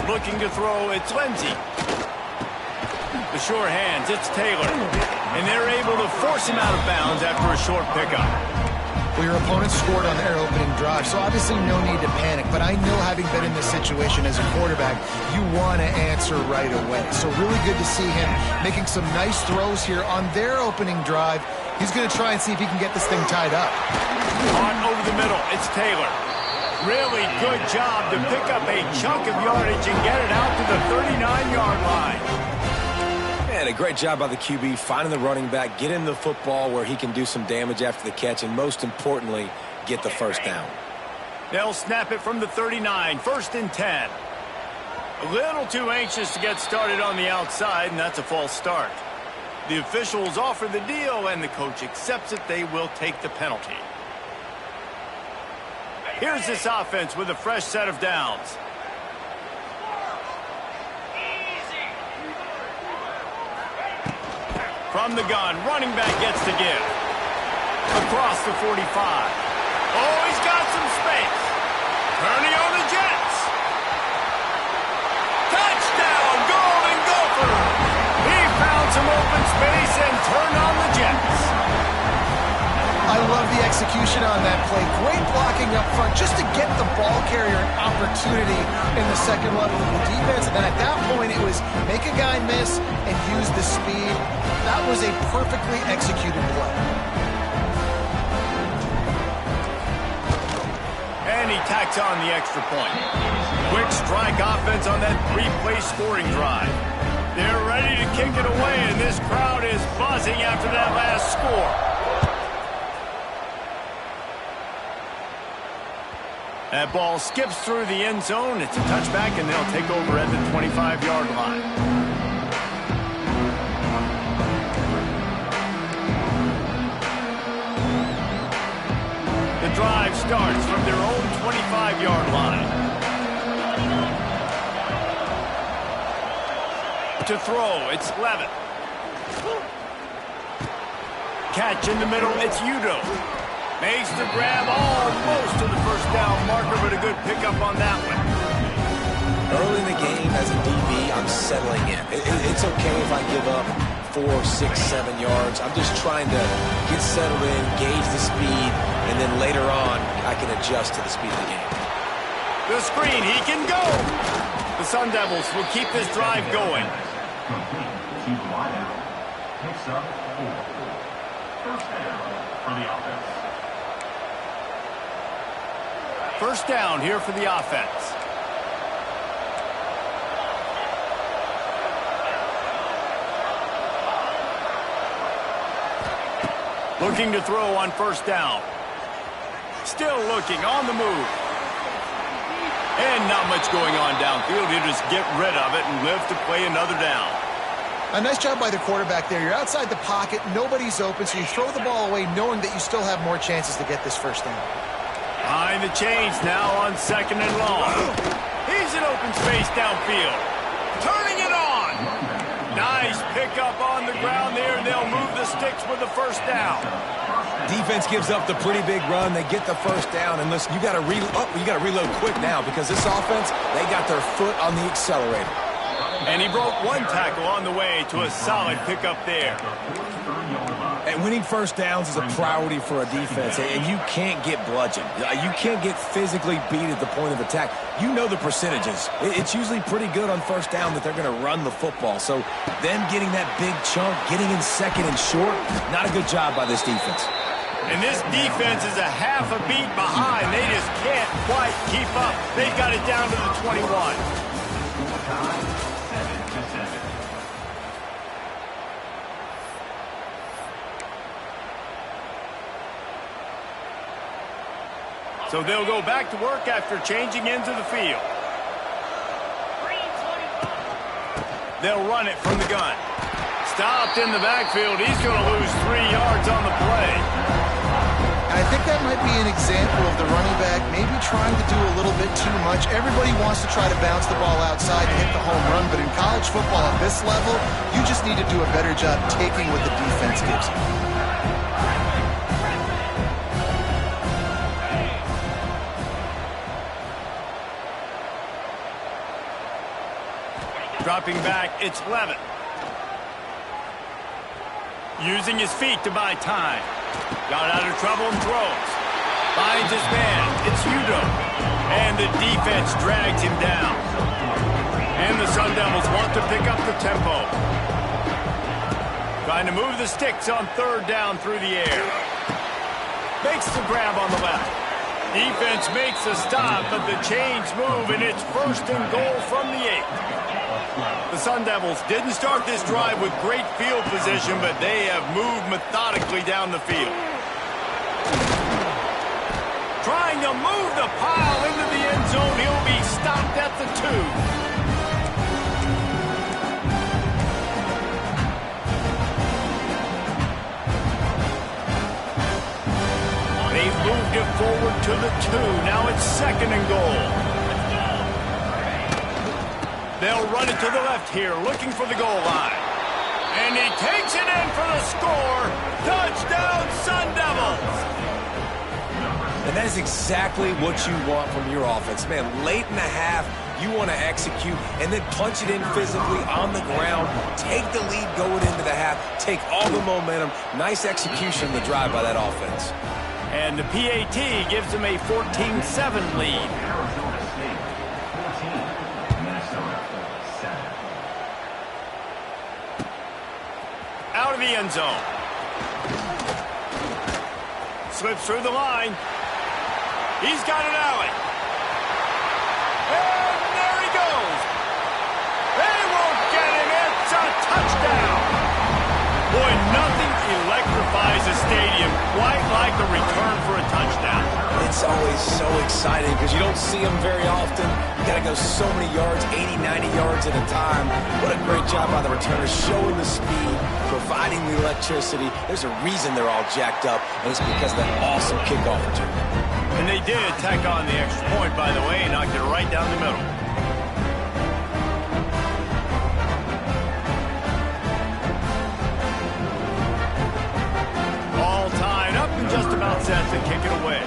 Looking to throw, it's Lindsey. The sure hands, it's Taylor. And they're able to force him out of bounds after a short pickup. Well, your opponent scored on their opening drive, so obviously no need to panic. But I know, having been in this situation as a quarterback, you want to answer right away. So really good to see him making some nice throws here on their opening drive. He's going to try and see if he can get this thing tied up. On over the middle, it's Taylor. Really good job to pick up a chunk of yardage and get it out to the 39-yard line. And a great job by the QB finding the running back, getting the football where he can do some damage after the catch, and most importantly, get the first down. They'll snap it from the 39, 1st and 10. A little too anxious to get started on the outside, and that's a false start. The officials offer the deal, and the coach accepts it. They will take the penalty. Here's this offense with a fresh set of downs. From the gun, running back gets the give. Across the 45. Oh, he's got some space. Turning on the Jets. Touchdown, Golden Gophers. He found some open space and turned on the Jets. I love the execution on that play. Great blocking up front just to get the ball carrier an opportunity in the second level of the defense. And then at that point, it was make a guy miss and use the speed. That was a perfectly executed play. And he tacks on the extra point. Quick strike offense on that three-play scoring drive. They're ready to kick it away, and this crowd is buzzing after that last score. That ball skips through the end zone. It's a touchback, and they'll take over at the 25-yard line. The drive starts from their own 25-yard line. To throw, it's Levitt. Catch in the middle, it's Udo. Makes the grab almost to the first down marker, but a good pickup on that one. Early in the game, as a DB, I'm settling in. It's okay if I give up 4, 6, 7 yards. I'm just trying to get settled in, gauge the speed, and then later on, I can adjust to the speed of the game. The screen, he can go! The Sun Devils will keep this drive going. Complete to the wideout. Picks up 4. First down for the offense. First down here for the offense. Looking to throw on first down. Still looking on the move. And not much going on downfield. He'll just get rid of it and live to play another down. A nice job by the quarterback there. You're outside the pocket. Nobody's open, so you throw the ball away knowing that you still have more chances to get this first down. Behind the chains now on second and long. He's in open space downfield. Turning it on. Nice pickup on the ground there, and they'll move the sticks with the first down. Defense gives up the pretty big run. They get the first down, and listen, you got to reload quick now because this offense, they got their foot on the accelerator. And he broke one tackle on the way to a solid pickup there. And winning first downs is a priority for a defense, and you can't get bludgeoned. You can't get physically beat at the point of attack. You know the percentages. It's usually pretty good on first down that they're going to run the football. So them getting that big chunk, getting in second and short, not a good job by this defense. And this defense is a half a beat behind. They just can't quite keep up. They've got it down to the 21. So they'll go back to work after changing into the field. They'll run it from the gun. Stopped in the backfield. He's going to lose 3 yards on the play. I think that might be an example of the running back maybe trying to do a little bit too much. Everybody wants to try to bounce the ball outside to hit the home run, but in college football at this level, you just need to do a better job taking what the defense gives you. Dropping back, it's Levitt. Using his feet to buy time. Got out of trouble and throws. Finds his man. It's Udo. And the defense drags him down. And the Sun Devils want to pick up the tempo. Trying to move the sticks on third down through the air. Makes the grab on the left. Defense makes a stop, but the chains move, and it's first and goal from the 8. The Sun Devils didn't start this drive with great field position, but they have moved methodically down the field. Trying to move the pile into the end zone. He'll be stopped at the 2. They've moved it forward to the 2. Now it's second and goal. They'll run it to the left here, looking for the goal line. And he takes it in for the score. Touchdown, Sun Devils! And that is exactly what you want from your offense. Man, late in the half, you want to execute and then punch it in physically on the ground. Take the lead going into the half. Take all the momentum. Nice execution of the drive by that offense. And the PAT gives them a 14-7 lead. Arizona State 14, Minnesota 7. Out of the end zone. Slips through the line. He's got an alley. And there he goes. They won't get him. It's a touchdown. Boy, nothing electrifies a stadium quite like the return for a touchdown. It's always so exciting because you don't see them very often. You got to go so many yards, 80, 90 yards at a time. What a great job by the returners, showing the speed, providing the electricity. There's a reason they're all jacked up, and it's because of that awesome kickoff return. And they did tack on the extra point, by the way, and knocked it right down the middle. All tied up and just about set to kick it away.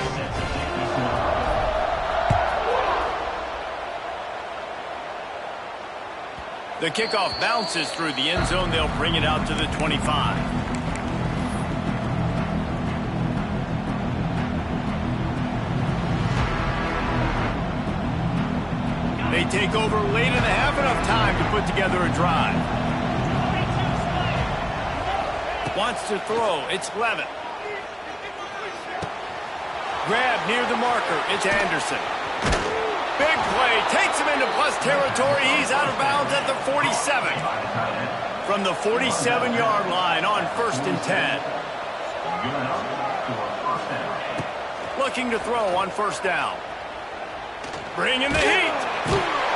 The kickoff bounces through the end zone. They'll bring it out to the 25. They take over late in the half, enough time to put together a drive. Wants to throw. It's Levitt. Grab near the marker. It's Anderson. Big play. Takes him into plus territory. He's out of bounds at the 47. From the 47-yard line on 1st and 10. Looking to throw on 1st down. Bringing the heat.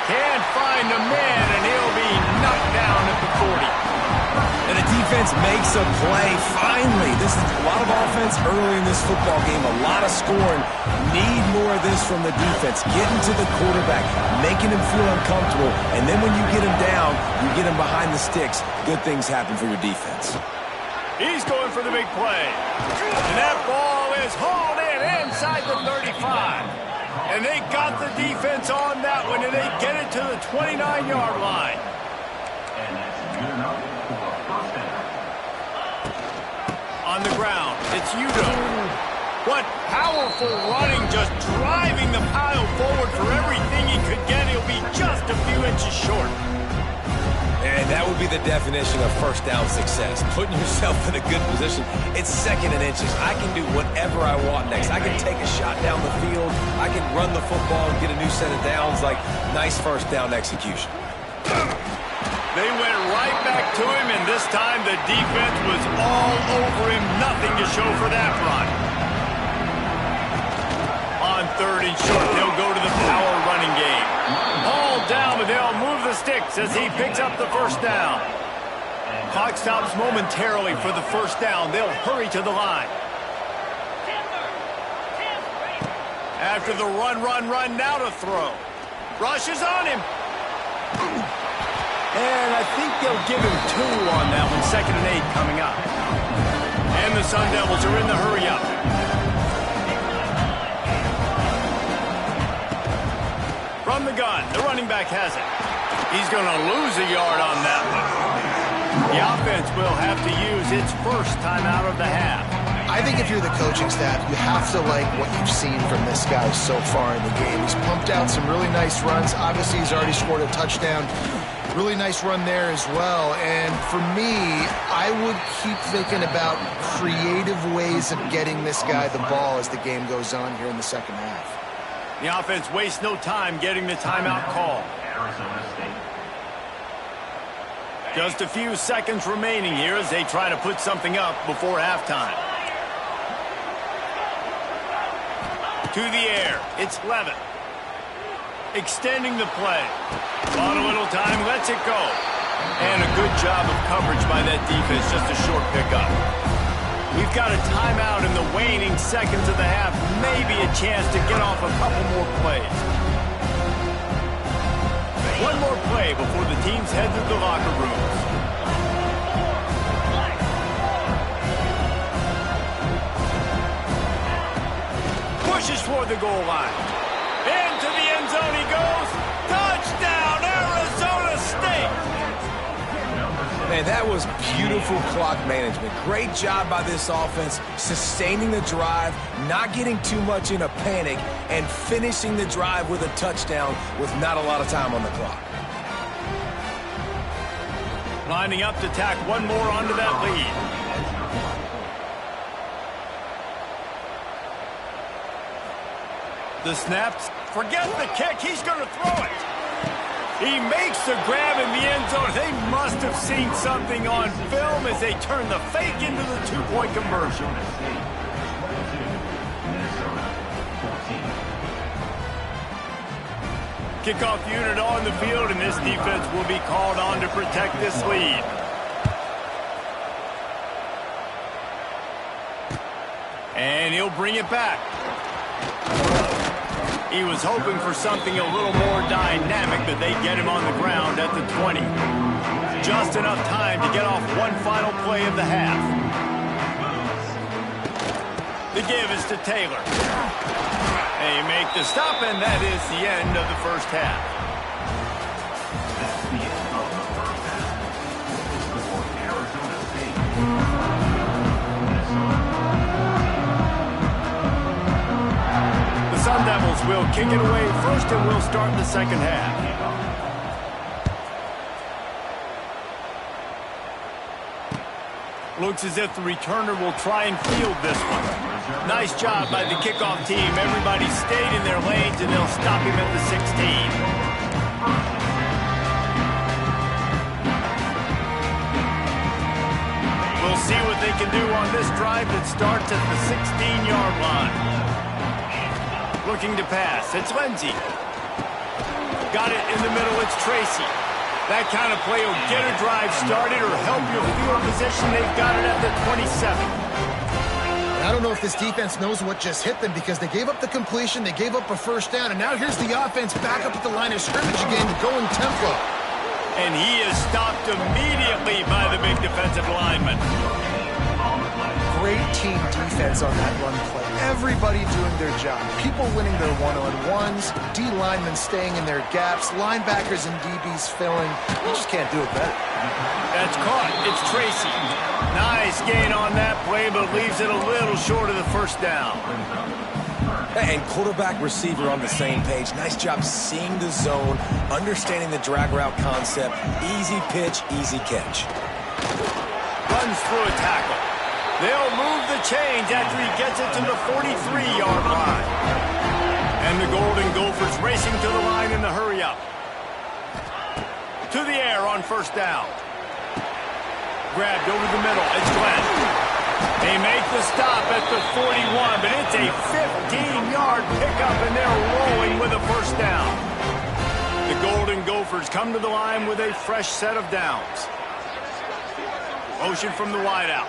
Can't find a man, and he'll be knocked down at the 40. And the defense makes a play. Finally, this is a lot of offense early in this football game, a lot of scoring. Need more of this from the defense. Getting to the quarterback, making him feel uncomfortable, and then when you get him down, you get him behind the sticks. Good things happen for your defense. He's going for the big play. And that ball is hauled in inside the 35. And they got the defense on that one, and they get it to the 29-yard line. On the ground, it's Udo. What powerful running, just driving the pile forward for everything he could get. He'll be just a few inches short. And that would be the definition of 1st down success. Putting yourself in a good position. It's 2nd and inches. I can do whatever I want next. I can take a shot down the field. I can run the football and get a new set of downs. Like, nice 1st down execution. They went right back to him, and this time the defense was all over him. Nothing to show for that run. On 3rd and short, they'll go to the power running game. Ball down, but they'll move the sticks as he picks up the 1st down. Clock stops momentarily for the 1st down. They'll hurry to the line. After the run, now to throw. Rush is on him. And I think they'll give him 2 on that one. 2nd and 8 coming up. And the Sun Devils are in the hurry-up. From the gun, the running back has it. He's going to lose a yard on that one. The offense will have to use its 1st timeout of the half. I think if you're the coaching staff, you have to like what you've seen from this guy so far in the game. He's pumped out some really nice runs. Obviously, he's already scored a touchdown. Really nice run there as well. And for me, I would keep thinking about creative ways of getting this guy the ball as the game goes on here in the 2nd half. The offense wastes no time getting the timeout call. Just a few seconds remaining here as they try to put something up before halftime. To the air, it's Levitt. Extending the play. On a little time, lets it go. And a good job of coverage by that defense, just a short pickup. We've got a timeout in the waning seconds of the half. Maybe a chance to get off a couple more plays. One more play before the teams head to the locker rooms. Pushes toward the goal line. Into the end zone he goes. Touchdown, Arizona State! Man, that was beautiful clock management. Great job by this offense, sustaining the drive, not getting too much in a panic, and finishing the drive with a touchdown with not a lot of time on the clock. Lining up to tack one more onto that lead. The snaps. Forget the kick. He's going to throw it. He makes the grab in the end zone. They must have seen something on film as they turn the fake into the two-point conversion. Kickoff unit on the field, and this defense will be called on to protect this lead. And he'll bring it back. He was hoping for something a little more dynamic, but they get him on the ground at the 20. Just enough time to get off one final play of the half. The give is to Taylor. They make the stop, and that is the end of the first half. That's the end of the first half. For Arizona State, Minnesota. The Sun Devils will kick it away first, and we'll start the second half. Looks as if the returner will try and field this one. Nice job by the kickoff team. Everybody stayed in their lanes, and they'll stop him at the 16. We'll see what they can do on this drive that starts at the 16-yard line. Looking to pass. It's Ncaa. Got it in the middle. It's Tracy. That kind of play will get a drive started or help your field position. They've got it at the 27. I don't know if this defense knows what just hit them because they gave up the completion, they gave up a first down, and now here's the offense back up at the line of scrimmage again, going tempo. And he is stopped immediately by the big defensive lineman. Great team defense on that run play. Everybody doing their job. People winning their one-on-ones, D linemen staying in their gaps, linebackers and DBs filling. You just can't do it better. That's caught. It's Tracy. Nice gain on that play, but leaves it a little short of the first down. And quarterback receiver on the same page. Nice job seeing the zone, understanding the drag route concept. Easy pitch, easy catch. Runs through a tackle. They'll move the chains after he gets it to the 43-yard line. And the Golden Gophers racing to the line in the hurry-up. To the air on first down. Grabbed over the middle. It's Glenn. They make the stop at the 41, but it's a 15-yard pickup, and they're rolling with a first down. The Golden Gophers come to the line with a fresh set of downs. Motion from the wideout.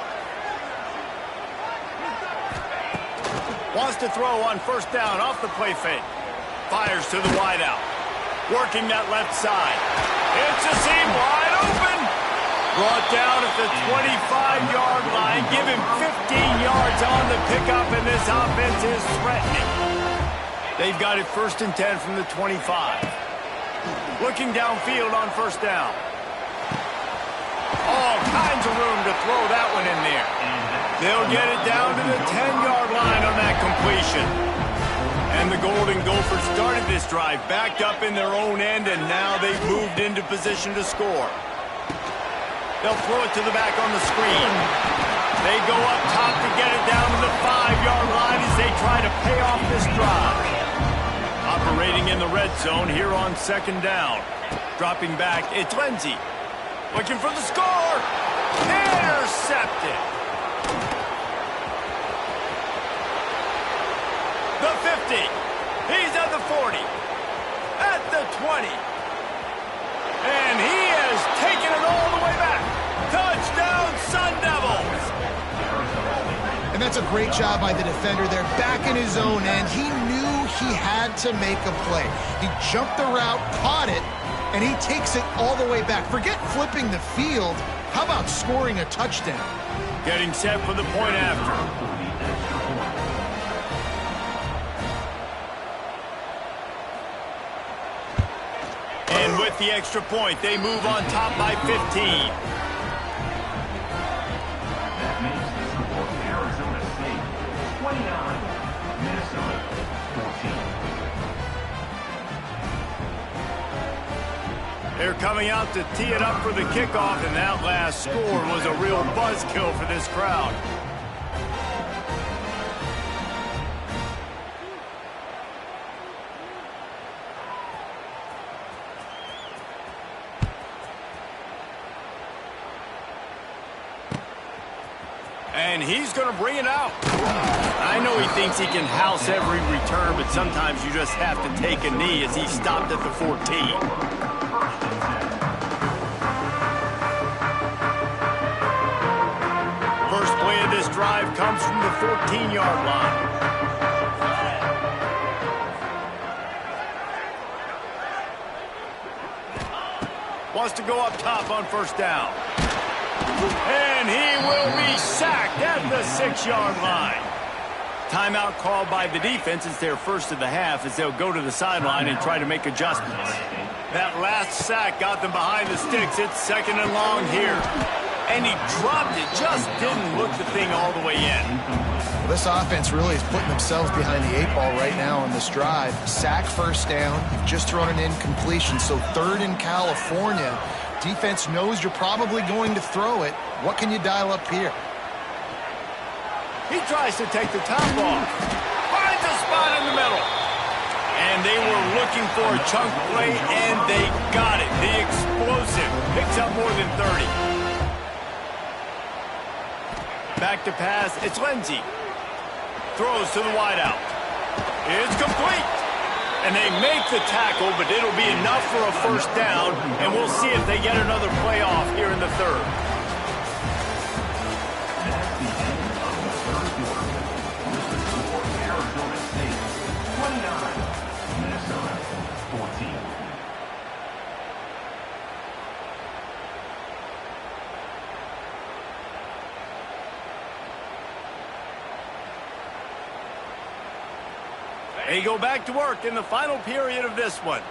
Wants to throw on first down off the play fake. Fires to the wideout. Working that left side. It's a seam wide open. Brought down at the 25-yard line. Give him 15 yards on the pickup, and this offense is threatening. They've got it 1st and 10 from the 25. Looking downfield on first down. All kinds of room to throw that one in there. They'll get it down to the 10-yard line on that completion. And the Golden Gophers started this drive backed up in their own end, and now they've moved into position to score. They'll throw it to the back on the screen. They go up top to get it down to the 5-yard line as they try to pay off this drive. Operating in the red zone here on second down. Dropping back, it's Ncaa. Looking for the score. Intercepted. The 50. He's at the 40. At the 20. And he has taken it all the way back. Touchdown, Sun Devils. And that's a great job by the defender there, back in his own end. He knew he had to make a play. He jumped the route, caught it, and he takes it all the way back. Forget flipping the field. How about scoring a touchdown? Getting set for the point after. And with the extra point, they move on top by 15. That makes the score Arizona State 29, Minnesota 14. They're coming out to tee it up for the kickoff, and that last score was a real buzzkill for this crowd. And he's going to bring it out. I know he thinks he can house every return, but sometimes you just have to take a knee as he stopped at the 14. First play of this drive comes from the 14-yard line. Wants to go up top on first down. And he will be sacked at the 6-yard line. Timeout called by the defense. It's their first of the half as they'll go to the sideline and try to make adjustments. That last sack got them behind the sticks. It's second and long here. And he dropped it. Just didn't look the thing all the way in. Well, this offense really is putting themselves behind the 8 ball right now on this drive. Sack first down. You've just thrown an incompletion. So third in California. Defense knows you're probably going to throw it. What can you dial up here? He tries to take the top off. Finds a spot in the middle. And they were looking for a chunk play, and they got it. The explosive picks up more than 30. Back to pass. It's Ncaa. Throws to the wideout. It's complete. And they make the tackle, but it'll be enough for a first down, and we'll see if they get another play off here in the third. That's the end of the third quarter. With the score, Arizona State 29, Minnesota 14. They go back to work in the final period of this one.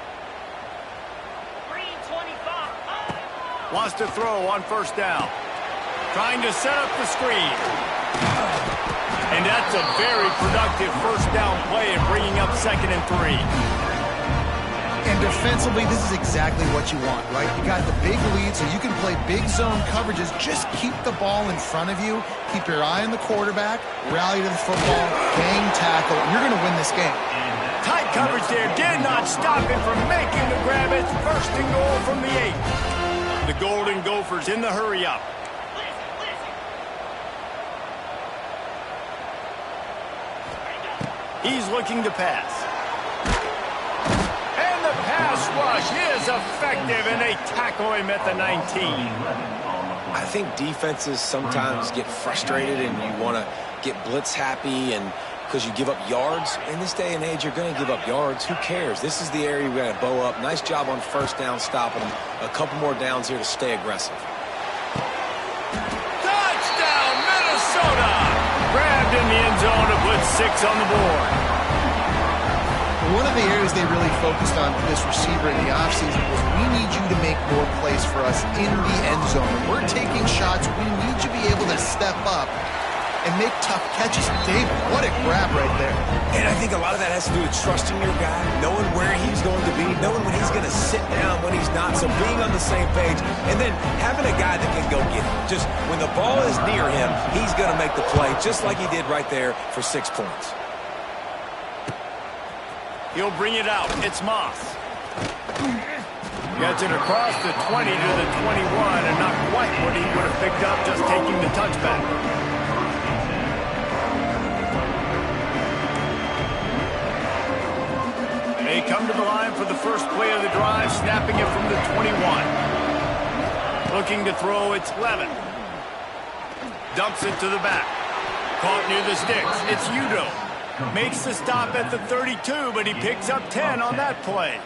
Wants to throw on first down. Trying to set up the screen. And that's a very productive first down play and bringing up 2nd and 3. And defensively, this is exactly what you want, right? You got the big lead, so you can play big zone coverages. Just keep the ball in front of you. Keep your eye on the quarterback. Rally to the football. Bang tackle. You're going to win this game. Tight coverage there. Did not stop him from making the grab. It's 1st and goal from the 8. The Golden Gophers in the hurry-up. He's looking to pass. And the pass rush is effective, and they tackle him at the 19. I think defenses sometimes get frustrated and you want to get blitz happy and because you give up yards. In this day and age, you're going to give up yards. Who cares? This is the area we got to bow up. Nice job on first down stopping them. A couple more downs here to stay aggressive. Touchdown, Minnesota! Grabbed in the end zone to put 6 on the board. One of the areas they really focused on for this receiver in the offseason was we need you to make more plays for us in the end zone. When we're taking shots, we need you to be able to step up and make tough catches. David, what a grab right there. And I think a lot of that has to do with trusting your guy, knowing where he's going to be, knowing when he's going to sit down, when he's not, so being on the same page, and then having a guy that can go get it. Just when the ball is near him, he's going to make the play, just like he did right there for 6 points. He'll bring it out. It's Moss. Gets it across the 20 to the 21, and not quite what he would have picked up just taking the touchback. They come to the line for the first play of the drive, snapping it from the 21. Looking to throw, it's Levin. Dumps it to the back. Caught near the sticks. It's Udo. Makes the stop at the 32, but he picks up 10 on that play.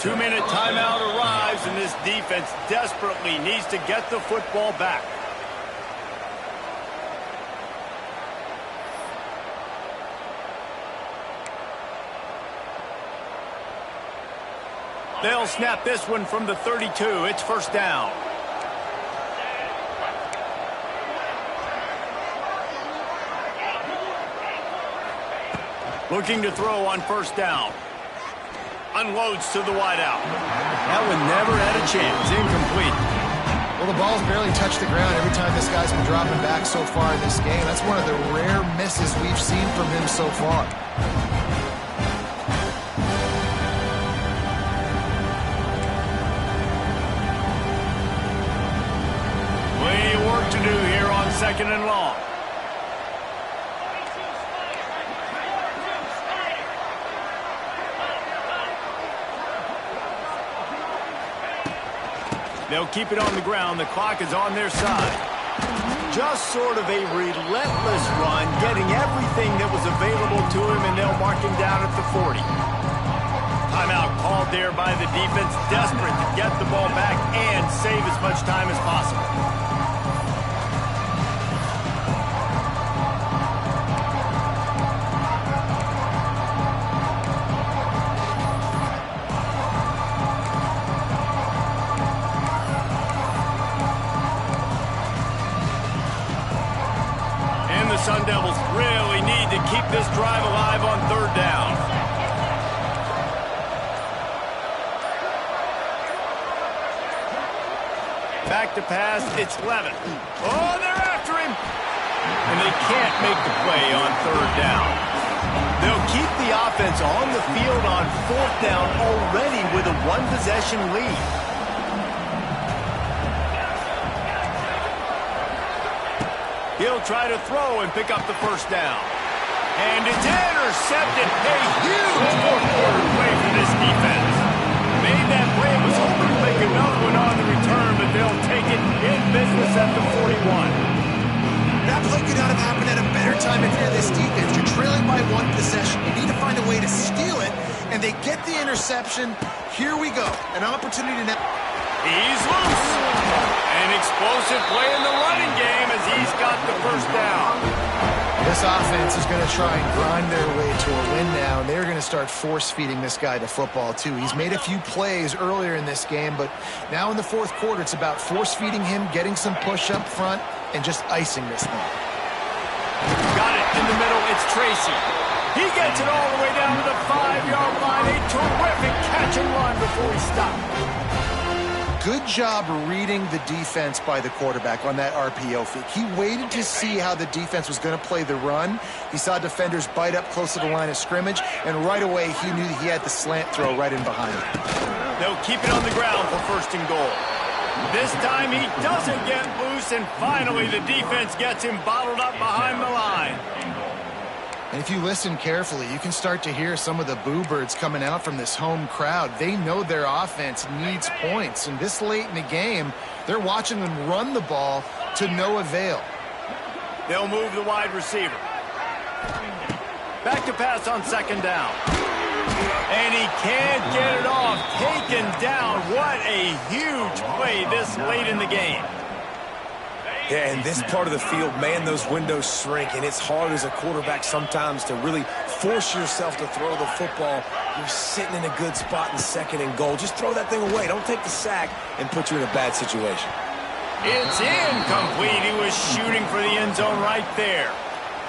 2-minute timeout arrives, and this defense desperately needs to get the football back. They'll snap this one from the 32. It's first down. Looking to throw on first down. Unloads to the wideout. That one never had a chance. Incomplete. Well, the ball's barely touched the ground every time this guy's been dropping back so far in this game. That's one of the rare misses we've seen from him so far. Plenty of work to do here on second and long. They'll keep it on the ground. The clock is on their side. Just sort of a relentless run, getting everything that was available to him, and they'll mark him down at the 40. Timeout called there by the defense, desperate to get the ball back and save as much time as possible. Sun Devils really need to keep this drive alive on third down. Back to pass, it's Levin. Oh, they're after him! And they can't make the play on third down. They'll keep the offense on the field on fourth down already with a one-possession lead. He'll try to throw and pick up the first down. And it's intercepted. A huge fourth-quarter play for this defense. Made that play. Was hoping to make another one on the return, but they'll take it in business at the 41. That play could not have happened at a better time if you're this defense. You're trailing by one possession. You need to find a way to steal it, and they get the interception. Here we go. An opportunity to now. He's loose. An explosive play in the running game as he's got the first down. This offense is going to try and grind their way to a win now, and they're going to start force-feeding this guy the football, too. He's made a few plays earlier in this game, but now in the fourth quarter, it's about force-feeding him, getting some push up front, and just icing this thing. Got it in the middle. It's Tracy. He gets it all the way down to the 5-yard line. A terrific catch and run before he stopped. Good job reading the defense by the quarterback on that RPO fake. He waited to see how the defense was going to play the run. He saw defenders bite up close to the line of scrimmage, and right away he knew he had the slant throw right in behind him. They'll keep it on the ground for first and goal. This time he doesn't get loose, and finally the defense gets him bottled up behind the line. And if you listen carefully, you can start to hear some of the boo birds coming out from this home crowd. They know their offense needs points, and this late in the game, they're watching them run the ball to no avail. They'll move the wide receiver. Back to pass on second down. And he can't get it off. Taken down. What a huge play this late in the game. Yeah, in this part of the field, man, those windows shrink, and it's hard as a quarterback sometimes to really force yourself to throw the football. You're sitting in a good spot in second and goal. Just throw that thing away. Don't take the sack and put you in a bad situation. It's incomplete. He was shooting for the end zone right there.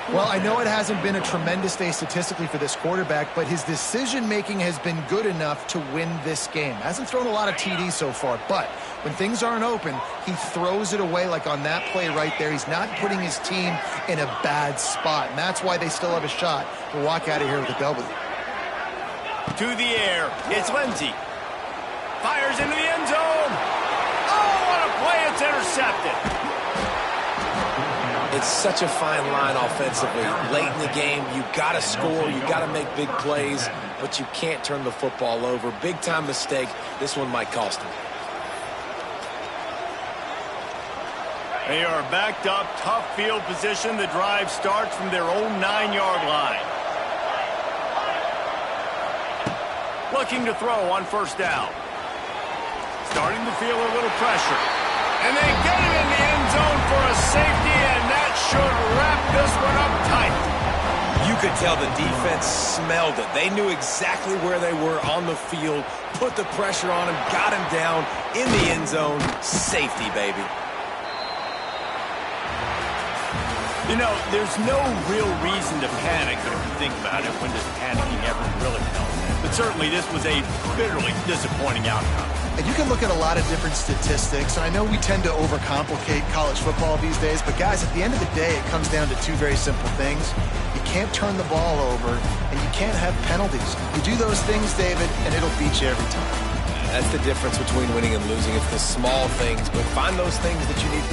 Well, I know it hasn't been a tremendous day statistically for this quarterback, but his decision-making has been good enough to win this game. Hasn't thrown a lot of TDs so far, but when things aren't open, he throws it away like on that play right there. He's not putting his team in a bad spot, and that's why they still have a shot to walk out of here with a W. To the air, it's Lindsey. Fires into the end zone. Oh, what a play. It's intercepted. It's such a fine line offensively. Late in the game, you got to score, you got to make big plays, but you can't turn the football over. Big-time mistake. This one might cost him. They are backed up, tough field position. The drive starts from their own 9-yard line. Looking to throw on first down. Starting to feel a little pressure. And they get it in the end zone for a safety, and that should wrap this one up tight. You could tell the defense smelled it. They knew exactly where they were on the field, put the pressure on him, got him down in the end zone. Safety, baby. You know, there's no real reason to panic, but if you think about it, when does panicking ever really help? But certainly this was a bitterly disappointing outcome. And you can look at a lot of different statistics, and I know we tend to overcomplicate college football these days, but guys, at the end of the day, it comes down to two very simple things. You can't turn the ball over, and you can't have penalties. You do those things, David, and it'll beat you every time. That's the difference between winning and losing. It's the small things, but find those things that you need.